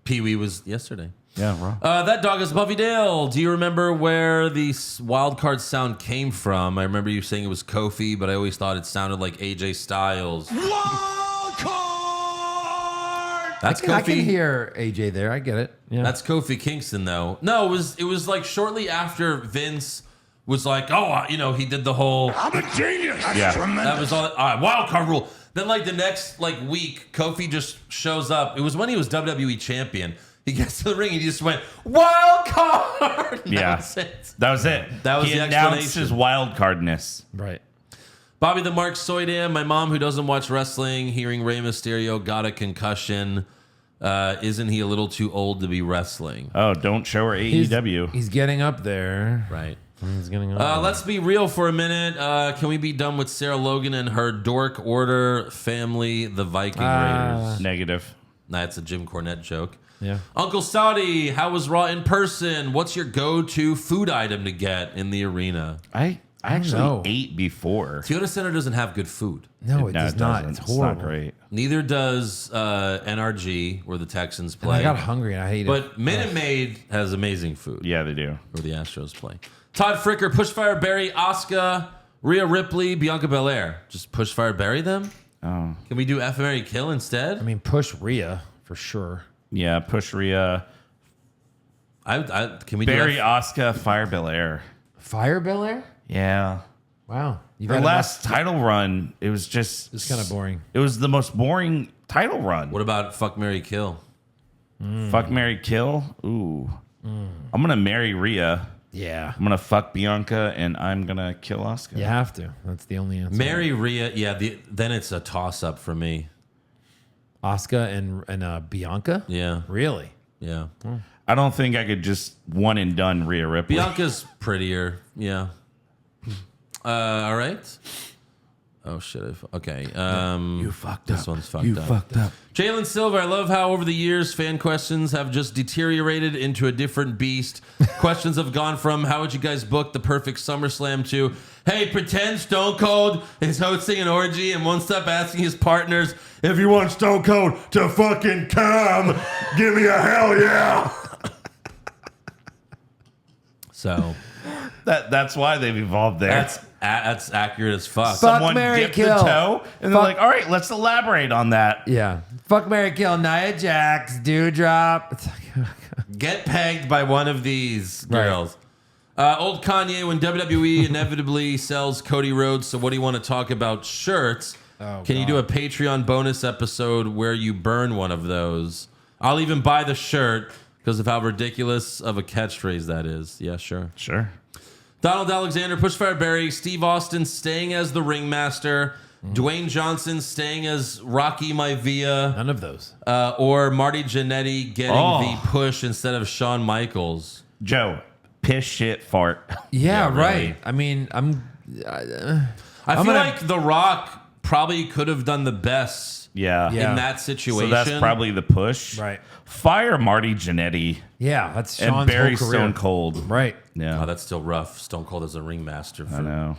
Pee Wee was yesterday. Yeah, Raw. That dog is Buffy Dale. Do you remember where the wild card sound came from? I remember you saying it was Kofi, but I always thought it sounded like AJ Styles. Wild card! That's I can Kofi. hear AJ there. I get it. Yeah. That's Kofi Kingston, though. No, it was like shortly after Vince was like, oh, he did the whole. I'm a genius. That's Yeah. tremendous. That was all. Wild card rule. Then the next week, Kofi just shows up. It was when he was WWE champion. He gets to the ring and he just went wild card. Yeah. That was it. That was it. That was he the announced explanation. his wild cardness. right. Bobby the Mark Soydam, my mom who doesn't watch wrestling, hearing Rey Mysterio got a concussion. Isn't he a little too old to be wrestling? Oh, don't show her He's- AEW. He's getting up there. Right. He's getting up. there. Let's be real for a minute. Can we be done with Sarah Logan and her Dork Order family, the Viking Raiders? Negative. That's a Jim Cornette joke. Yeah. Uncle Saudi, how was Raw in person? What's your go-to food item to get in the arena? I actually know. ate before. Toyota Center doesn't have good food. No, it No, does it not. doesn't. It's horrible. not great. Neither does NRG, where the Texans And play. I got hungry and I hate it. But Minute Maid has amazing food. Yeah, they do. Where the Astros play. Todd Fricker, Pushfire Barry, Asuka, Rhea Ripley, Bianca Belair. Just Pushfire Barry them? Oh. Can we do F. Mary Kill instead? I mean, push Rhea for sure. Yeah, push Rhea. Can we Barry, do Asuka, Fire Belair. Fire Belair? Yeah. Wow. You've Her had last title run, it was just... It's kind of boring. It was the most boring title run. What about Fuck, Mary Kill? Fuck, Marry, Kill? Ooh. I'm going to marry Rhea. Yeah. I'm going to fuck Bianca, and I'm going to kill Asuka. You have to. That's the only answer. Marry Rhea. Yeah, then it's a toss-up for me. Asuka and Bianca? Yeah. Really? Yeah. I don't think I could just one and done Rhea Ripley. Bianca's prettier. Yeah. All right. Oh, shit. Okay. You fucked up. This one's fucked up. You fucked up. Jalen Silver, I love how over the years fan questions have just deteriorated into a different beast. Questions have gone from how would you guys book the perfect SummerSlam to, hey, pretend Stone Cold is hosting an orgy and won't stop asking his partners, If you want Stone Cold to fucking come, give me a hell yeah. so That's why they've evolved there. that's accurate as fuck. Someone Marry, dipped kill. the toe, and they're like, all right, let's elaborate on that. Yeah. Fuck, marry, kill. Nia Jax, Dewdrop. It's like, Get pegged by one of these girls. Old Kanye, when WWE inevitably sells Cody Rhodes, so what do you want to talk about? Shirts. Can you do a Patreon bonus episode where you burn one of those? I'll even buy the shirt because of how ridiculous of a catchphrase that is. Yeah, sure. Sure. Donald Alexander, Pushfire Barry, Steve Austin staying as the ringmaster, Dwayne Johnson staying as Rocky Maivia, none of those. or Marty Jannetty getting the push instead of Shawn Michaels. Joe, piss, shit, fart. Yeah, really. right. I mean, I feel like The Rock probably could have done the best Yeah. in that situation. So that's probably the push. Right. Fire Marty Jannetty yeah, that's and Sean's Barry whole career. Stone Cold. Right. Yeah. Oh, that's still rough. Stone Cold as a ringmaster. I know.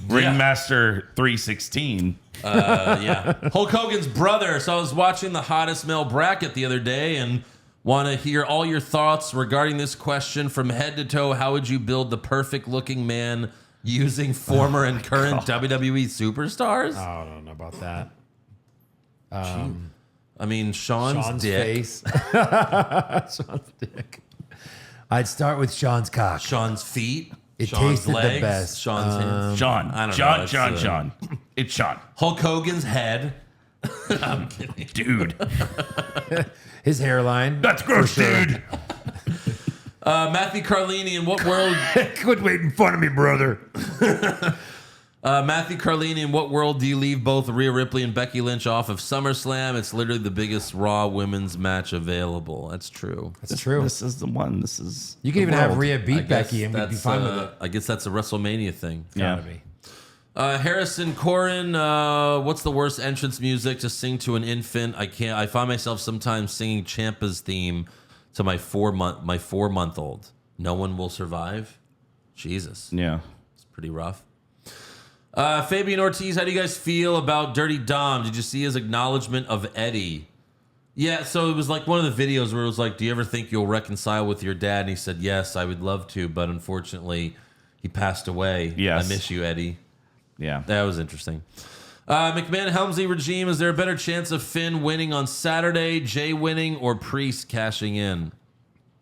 Ringmaster 316. Yeah. Hulk Hogan's brother. So I was watching the hottest male bracket the other day and want to hear all your thoughts regarding this question from head to toe. How would you build the perfect looking man using former and current WWE superstars? I don't know about that. I mean, Sean's dick. face. Sean's dick. I'd start with Sean's cock. Sean's feet. It Sean's tasted the legs, best. Sean's hands. Sean. I don't Sean, know. Sean. It's Sean. Hulk Hogan's head. I'm kidding. Dude. His hairline. That's gross, dude. Matthew Carlini, in what world? Quit making fun of me, brother. Matthew Carlini, in what world do you leave both Rhea Ripley and Becky Lynch off of SummerSlam? It's literally the biggest Raw women's match available. That's true. That's true. This is the one. This is. You can the even have world. Rhea beat Becky and we'd be that's, fine with it. I guess that's a WrestleMania thing. Yeah. Gotta be. Harrison Corin, what's the worst entrance music to sing to an infant? I can't. I find myself sometimes singing Ciampa's theme to my 4-month-old. No One Will Survive. Jesus, Yeah. it's pretty rough. Fabian Ortiz, how do you guys feel about Dirty Dom? Did you see his acknowledgement of Eddie? Yeah, so it was like one of the videos where it was like, do you ever think you'll reconcile with your dad? And he said, yes, I would love to, but unfortunately, he passed away. Yes. I miss you, Eddie. Yeah. That was interesting. McMahon Helmsley regime, is there a better chance of Finn winning on Saturday, Jay winning, or Priest cashing in?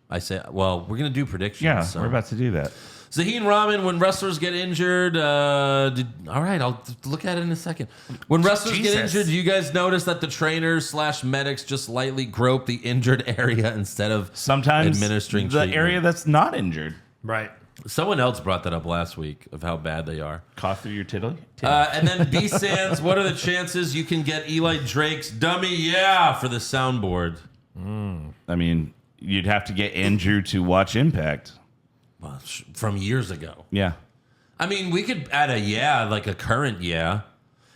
I say, well, we're going to do predictions. Yeah, so. we're about to do that. Zaheen Rahman, when wrestlers get injured, all right, I'll look at it in a second. When wrestlers get injured, do you guys notice that the trainers / medics just lightly grope the injured area instead of Sometimes administering the treatment? area that's not injured. Right. Someone else brought that up last week of how bad they are. Cough through your tittle. And then B Sands, what are the chances you can get Eli Drake's dummy? Yeah, for the soundboard. I mean, you'd have to get Andrew to watch Impact. Well, from years ago. Yeah. I mean, we could add a like a current yeah.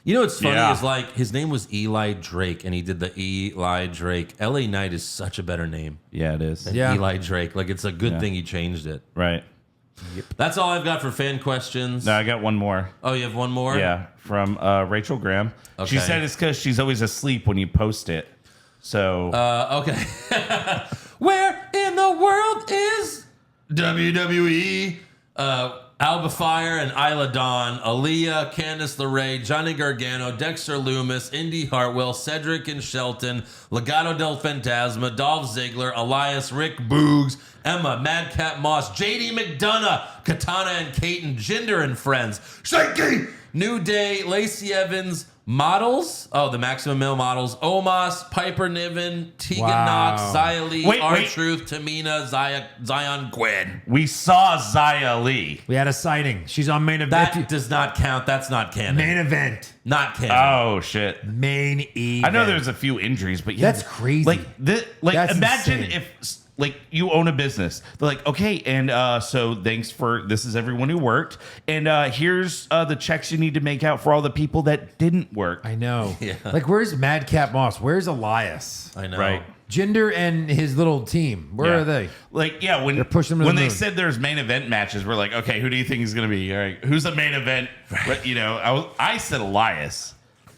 You know what's funny is like his name was Eli Drake, and he did the Eli Drake. LA Knight is such a better name Yeah, it is. than Yeah. Eli Drake. Like it's a good thing he changed it. Right. That's all I've got for fan questions. No, I got one more. Oh, you have one more? Yeah, from Rachel Graham. She Okay. said it's because she's always asleep when you post it. So Okay. Where in the world is WWE? Alba Fire and Isla Dawn, Aaliyah, Candice LeRae, Johnny Gargano, Dexter Loomis, Indy Hartwell, Cedric and Shelton, Legado del Fantasma, Dolph Ziggler, Elias, Rick Boogs, Emma, Madcap Moss, JD McDonough, Katana and Katen, Jinder and Friends, Shaky, New Day, Lacey Evans, Models. Oh, the Maximum Male Models. Omos, Piper Niven, Tegan Wow. Knox, Xia Li, Wait. R-Truth, Tamina, Zion Quinn. We saw Xia Li. We had a sighting. She's on main event. That does not count. That's not canon. Main event. Not canon. Oh shit! Main event. I know there's a few injuries, but yeah, That's crazy. Like That's imagine insane. if like you own a business. They're like, okay, and so thanks for this is everyone who worked, and here's the checks you need to make out for all the people that didn't work. I know. Yeah. Like, where's Madcap Moss? Where's Elias? I know. Right. Jinder and his little team. Where are they? Like, yeah, when They're pushing them to when the they moon. said there's main event matches, we're like, okay, who do you think is going to be? All right, who's the main event? But, you know, I said Elias.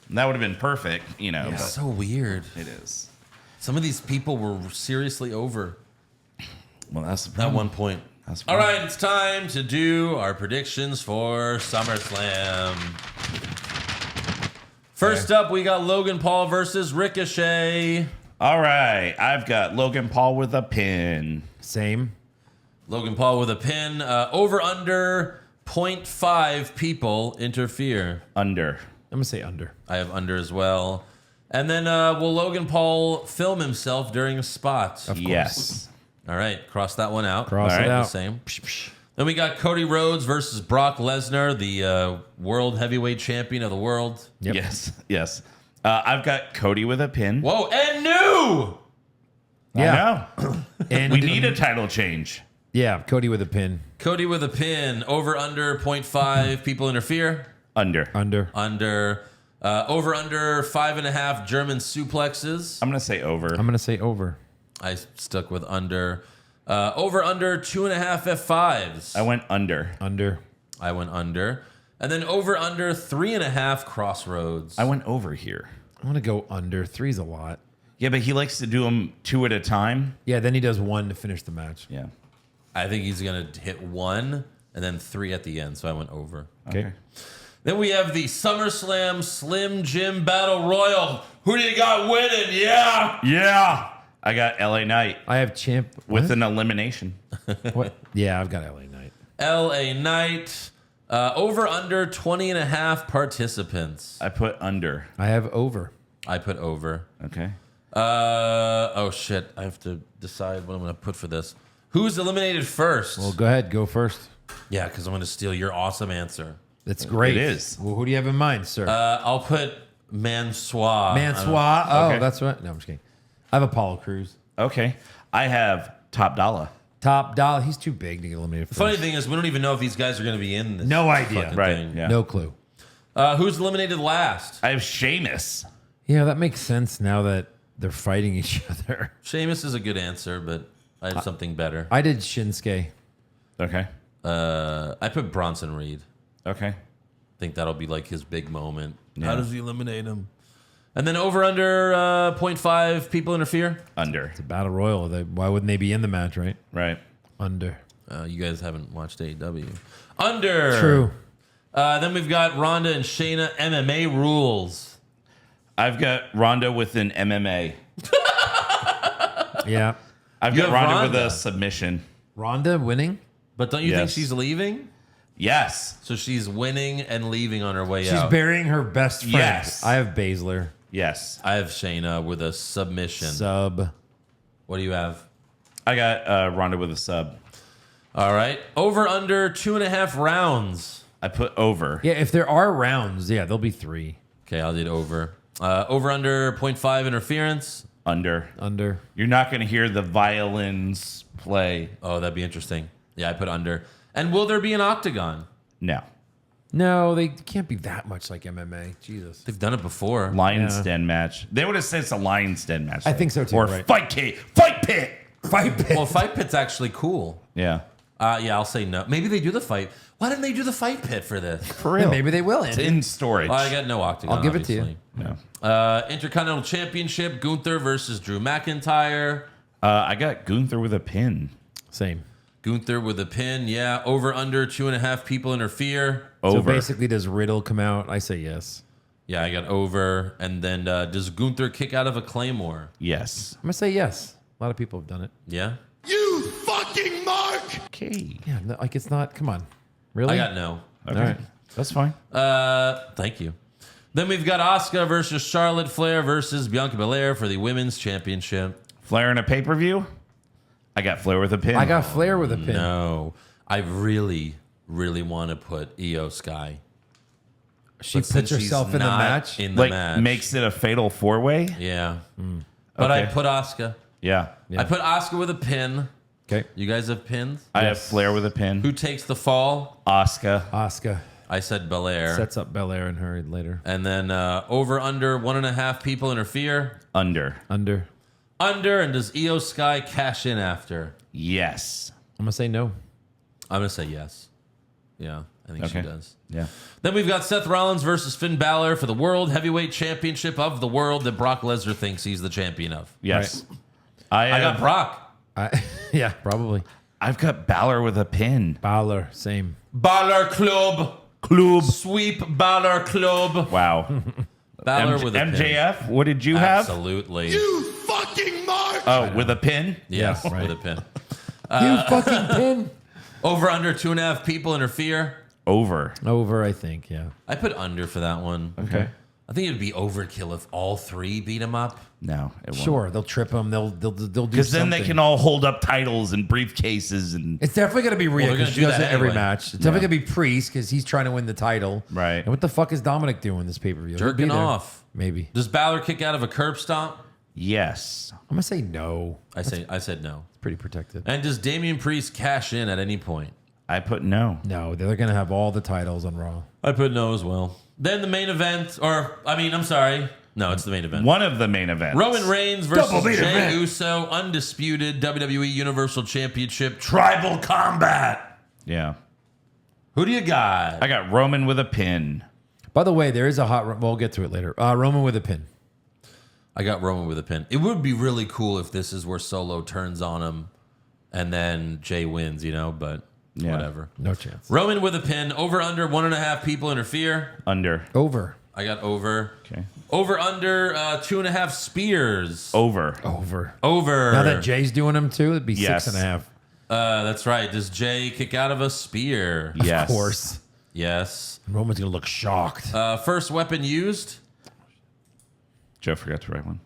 And that would have been perfect, you know. It's But so weird. it is. Some of these people were seriously over Well, that's the at problem. one point. That's All fine. right, it's time to do our predictions for SummerSlam. First up, we got Logan Paul versus Ricochet. All right, I've got Logan Paul with a pin. Same. Logan Paul with a pin. Over under 0.5 people interfere. Under. I'm gonna say under. I have under as well. And then will Logan Paul film himself during a spot? Yes. All right, cross that one out. Cross All it right. The out. same. Then we got Cody Rhodes versus Brock Lesnar, the world heavyweight champion of the world. Yep. Yes. I've got Cody with a pin. Whoa, and new! Yeah. I know. And We need a title change. Yeah, Cody with a pin. Cody with a pin. Over under 0.5 people interfere. Under. Under. Under. Over under 5.5 German suplexes. I'm going to say over. I'm gonna say over. I stuck with under. Over under 2.5 F5s. I went under. Under. I went under. And then over under 3.5 crossroads. I went over here. I'm gonna go under. Three's a lot. Yeah, but he likes to do them 2 at a time. Yeah, then he does one to finish the match. Yeah. I think he's going to hit 1 and then 3 at the end. So I went over. Okay. Then we have the SummerSlam Slim Jim Battle Royal. Who do you got winning? Yeah. Yeah. I got LA Knight I have champ with an elimination. what? Yeah, I've got LA Knight. LA Knight. Over under 20.5 participants. I put under. I have over. I put over. Okay. Oh shit. I have to decide what I'm going to put for this. Who's eliminated first? Well, go ahead. Go first. Yeah, because I'm going to steal your awesome answer. That's great. It is. Well, who do you have in mind, sir? I'll put Mansois. Mansois. Oh, okay. that's right. No, I'm just kidding. I have Apollo Crews. Okay. I have Top Dollar. Top dollar. He's too big to get eliminated The first. funny thing is, we don't even know if these guys are going to be in this. No idea. fucking Right. thing. Yeah. No clue. Who's eliminated last? I have Sheamus. Yeah, that makes sense now that they're fighting each other. Sheamus is a good answer, but I have something better. I did Shinsuke. Okay. I put Bronson Reed. Okay. Think that'll be like his big moment. Yeah. How does he eliminate him? And then over under 0.5 people interfere. Under. It's a battle royal. Why wouldn't they be in the match, right? Right. Under. You guys haven't watched AEW. Under. True. Then we've got Ronda and Shayna MMA rules. I've got Ronda with an MMA. Yeah. I've You got have Ronda with Ronda. a submission. Ronda winning? But don't you think Yes. she's leaving? Yes. So she's winning and leaving on her way She's out. burying her best friend. Yes. I have Baszler. Yes. I have Shayna with a submission. Sub. What do you have? I got Ronda with a sub. All right. Over under 2.5 rounds. I put over. Yeah, if there are rounds, yeah, there'll be 3. Okay, I'll do over. Over under 0.5 interference. Under. Under. You're not going to hear the violins play. Oh, that'd be interesting. Yeah, I put under. And will there be an octagon? No. No, they can't be that much like MMA. Jesus. They've done it before. Lion's Yeah. Den match. They would have said it's a Lion's Den match. I think so too, Or right. fight pit. Fight pit. Fight pit. Well, Fight Pit's actually cool. Yeah. Yeah, I'll say no. Maybe they do the fight. Why didn't they do the Fight Pit for this? For Yeah, maybe they will. It's Andy. in storage. I got no octagon. I'll give it to you. obviously. No. Intercontinental Championship, Gunther versus Drew McIntyre. I got Gunther with a pin. Same. Gunther with a pin. Yeah, over under 2.5 people interfere. Over. So basically, does Riddle come out? I say yes. Yeah, I got over. And then does Gunther kick out of a Claymore? Yes. I'm gonna say yes. A lot of people have done it. Yeah. You fucking mark! Okay. Yeah, no, like it's not. Come on, really? I got no. Okay. All right. That's fine. Thank you. Then we've got Asuka versus Charlotte Flair versus Bianca Belair for the Women's Championship. Flair in a pay-per-view? I got Flair with a pin. I got Flair with a pin. No. I really, really want to put Io Sky. She But puts since she's herself in the not match. In the like, match. makes it a fatal four-way? Yeah. But I Okay. put Asuka. Yeah. I put Asuka with a pin. Okay. You guys have pins? I have Flair with a pin. Who takes the fall? Asuka. Asuka I said Belair. sets up Belair and her later. And then over under 1.5 people interfere. Under. Under. Under, and does Io Sky cash in after? Yes. I'm gonna say no. I'm going to say yes. Yeah, I think she Okay. does. Yeah. Then we've got Seth Rollins versus Finn Balor for the World Heavyweight Championship of the world that Brock Lesnar thinks he's the champion of. Yes. I got Brock. Yeah, probably. I've got Balor with a pin. Balor, same. Balor Club. Club. Sweep Balor Club. Wow. Balor with a pin. MJF, what did you have? Absolutely. You fucking mark! Oh, with a pin? Yes, Yeah, right. with a pin. You fucking pin. Over under 2.5 people interfere. Over. Over, I think. Yeah. I put under for that one. Okay. I think it'd be overkill if all three beat him up. No, it won't. Sure, they'll trip them. They'll do Because then they something. can all hold up titles and briefcases and It's definitely gonna be Rhea they're because gonna she do does that it every anyway. match. It's definitely gonna be Priest because he's trying to win the title. Right. And what the fuck is Dominic doing this pay per view? Jerking off. Maybe. Does Balor kick out of a curb stomp? yes. I'm gonna say no. I said no. It's pretty protected. And does Damian Priest cash in at any point? I put no. No, they're gonna have all the titles on Raw. I put no as well. Then the main event, I'm sorry. No, it's the main event. One of the main events. Roman Reigns versus Double main Jey event. Uso, undisputed WWE Universal Championship Tribal Combat. Yeah. Who do you got? I got Roman with a pin. By the way, there is a hot. We'll get to it later. Roman with a pin. I got Roman with a pin. It would be really cool if this is where Solo turns on him and then Jay wins, but Yeah. whatever. No chance. Roman with a pin. Over under 1.5 people interfere. Under. Over. I got over. Okay. Over under 2.5 spears. Over. Over. Over. Now that Jay's doing them too, it'd be Yes. 6.5. That's right. Does Jay kick out of a spear? Yes. Of course. Yes. Roman's gonna look shocked. First weapon used. Joe forgot to write one.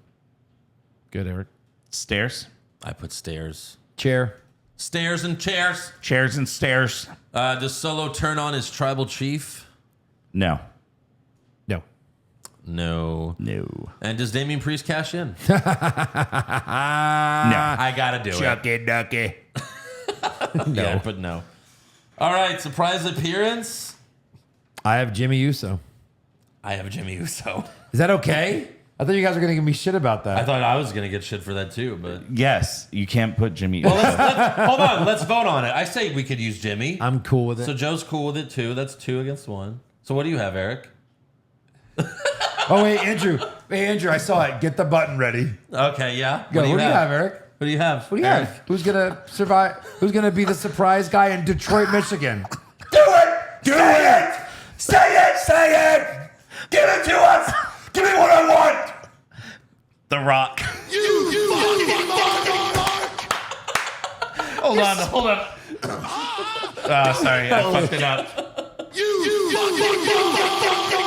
Good, Eric. Stairs. I put stairs. Chair. Stairs and chairs. Chairs and stairs. Does Solo turn on his tribal chief? No. No. No. No. And does Damian Priest cash in? No. I gotta do Chucky ducky. it. Yeah, but no. All right, surprise appearance. I have Jimmy Uso. I have Jimmy Uso. Is that okay? I thought you guys were gonna give me shit about that. I thought I was gonna get shit for that too, but Yes. You can't put Jimmy. hold on. Let's vote on it. I say we could use Jimmy. I'm cool with it. So Joe's cool with it too. That's 2 against 1. So what do you have, Eric? Oh wait, Andrew. Hey Andrew, I saw it. Get the button ready. Okay, yeah. Go. What do you have, Eric? What do you have? What do you have? Who's gonna survive? Who's gonna be the surprise guy in Detroit, Michigan? Do it! Do it! Say it! Say it! Give it to us! Give me what I want! The Rock. You fucking mark! Hold on. Oh, sorry. I fucked it up. You fucking mark!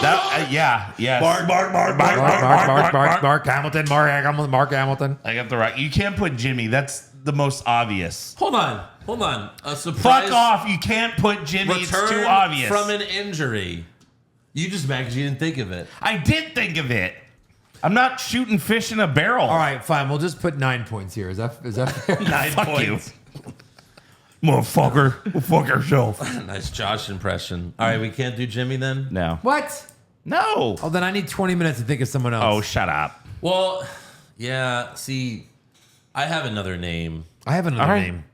That, yeah. Yes. Mark Hamilton. Mark Hamilton. I got The Rock. You can't put Jimmy. That's the most obvious. Hold on. A surprise Fuck off. You can't put Jimmy. It's return too obvious. from an injury. You just mad because you didn't think of it. I did think of it. I'm not shooting fish in a barrel. All right, fine. We'll just put 9 points here. Is that fair? 9 points. Motherfucker. Go fuck yourself. Nice Josh impression. All right, we can't do Jimmy then? No. What? No. Oh, then I need 20 minutes to think of someone else. Oh, shut up. Well, yeah, see, I have another name. I have another All right. name.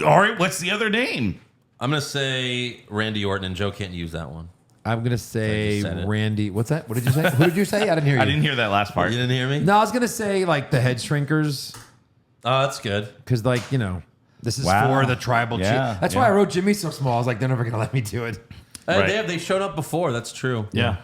All right, what's the other name? I'm going to say Randy Orton, and Joe can't use that one. I'm gonna say I just said it. Randy. What's that? What did you say? Who did you say? I didn't hear you. I didn't hear that last part. You didn't hear me? No, I was gonna say like the head shrinkers Oh, that's good. because this is Wow. for the tribal Yeah, chief. That's yeah. why I wrote Jimmy so small. I was like, they're never gonna let me do it. Hey, Right. they showed up before. That's true. Yeah.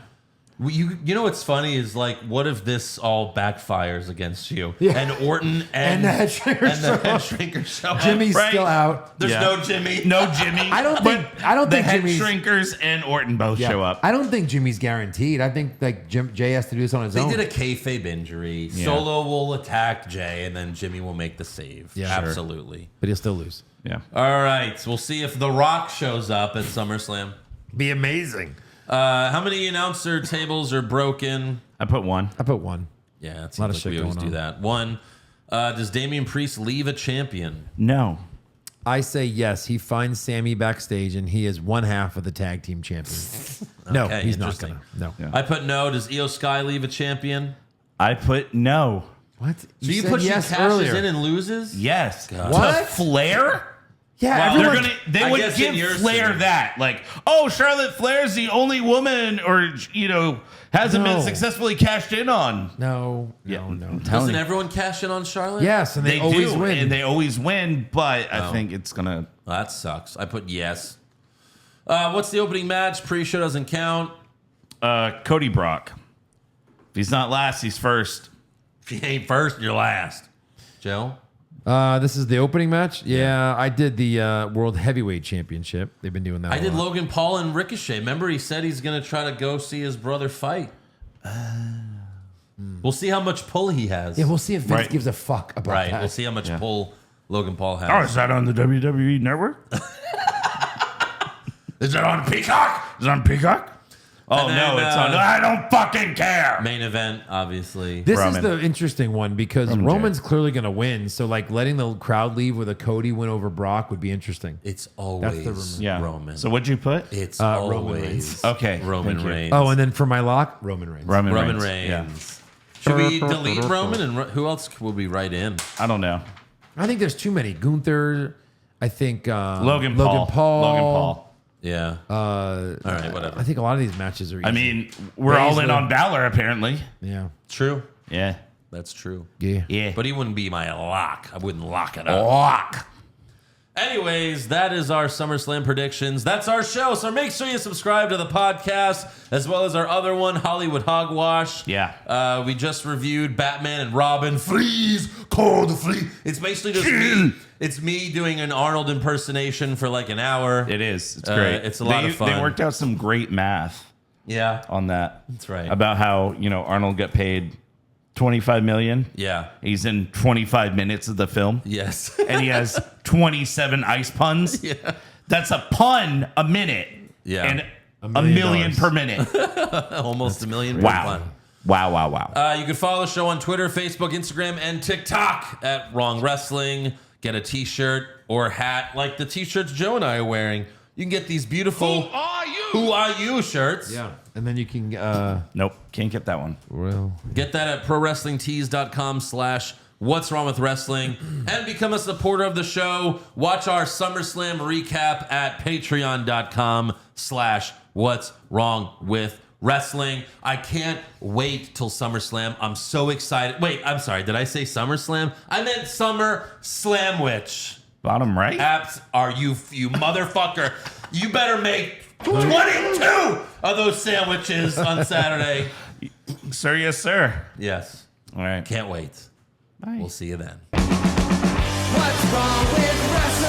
You know what's funny is like, what if this all backfires against you? Yeah. And Orton And the head shrinker show up, Jimmy's right? still out. There's no Jimmy. No Jimmy. I don't the think head Jimmy's shrinkers and Orton both show up. I don't think Jimmy's guaranteed. I think like Jay has to do this on his They own. did a kayfabe injury. Yeah. Solo will attack Jay, and then Jimmy will make the save. Yeah, sure. Absolutely. But he'll still lose. Yeah. All right, so we'll see if The Rock shows up at SummerSlam. Be amazing. How many announcer tables are broken? I put 1. I put 1. Yeah, it A lot of seems like shit we always going do on. that. 1, does Damian Priest leave a champion? No. I say yes. He finds Sammy backstage, and he is one half of the tag team champions. No, Okay, he's not interesting. gonna. No. Yeah. I put no. Does Io Sky leave a champion? I put no. What? So you said put yes she cashes earlier. in and loses? Yes. What? To Flair? Yeah, Well, everyone. They I would guess in give your Flair scenario. that. Like, oh, Charlotte Flair's the only woman, or, hasn't been No. successfly cashed in on. No. Doesn't everyone cash in on Charlotte? Yes, and they always do, win. and they always win, but I think it's going to... Well, that sucks. I put yes. What's the opening match? Pre-show doesn't count. Cody Brock. If he's not last, he's first. If you ain't first, you're last. Joe? This is the opening match. Yeah, I did the World Heavyweight Championship. They've been doing that. I a did lot. Logan Paul and Ricochet. Remember, he said he's going to try to go see his brother fight. We'll see how much pull he has. Yeah, we'll see if Vince Right. gives a fuck about Right. that. We'll see how much pull Logan Paul has. Oh, is that on the WWE Network? Is it on Peacock? Is it on Peacock? Oh, And no, then, it's on... I don't fucking care. Main event, obviously. This Roman. is the interesting one because Roman's clearly going to win. So, like, letting the crowd leave with a Cody win over Brock would be interesting. It's always That's the rumor. Yeah. Roman. So what'd you put? It's Roman always Reigns. Okay, Roman thank you. Reigns. Oh, and then for my lock, Roman Reigns. Roman Reigns. Yeah. Should we delete Roman and who else will be right in? I don't know. I think there's too many. Gunther, I think Logan Paul. Yeah. All right, whatever. I think a lot of these matches are easy. I mean, we're all in Baszler. on Balor, apparently. Yeah. True. Yeah. That's true. Yeah. Yeah. But he wouldn't be my lock. I wouldn't lock it up. Lock. Anyways, that is our SummerSlam predictions. That's our show. So make sure you subscribe to the podcast as well as our other one, Hollywood Hogwash. Yeah. We just reviewed Batman and Robin. Freeze, cold freeze. It's basically just me. It's me doing an Arnold impersonation for like an hour. It is. It's great. It's a lot of fun. They worked out some great math Yeah. on that. That's right. About how, Arnold got paid $25 million. Yeah. He's in 25 minutes of the film. Yes. And he has 27 ice puns. Yeah. That's a pun a minute. Yeah. And $1 a million million per minute. Almost a million. per Wow. fun. Wow. You can follow the show on Twitter, Facebook, Instagram, and TikTok at Wrong Wrestling. Get a t-shirt or hat like the t-shirts Joe and I are wearing. You can get these beautiful Who Are You shirts. Yeah. And then you can Nope. Can't get that one. well, Get that at prowrestlingtees.com/What's Wrong with Wrestling and become a supporter of the show. Watch our SummerSlam recap at patreon.com/What's Wrong with Wrestling. I can't wait till SummerSlam. I'm so excited. Wait, I'm sorry. Did I say SummerSlam? I meant Summer Slamwich. Bottom right? Apps are you motherfucker. You better make 22 of those sandwiches on Saturday. Sir, yes, sir. Yes. All right. Can't wait. Bye. We'll see you then. What's wrong with wrestling?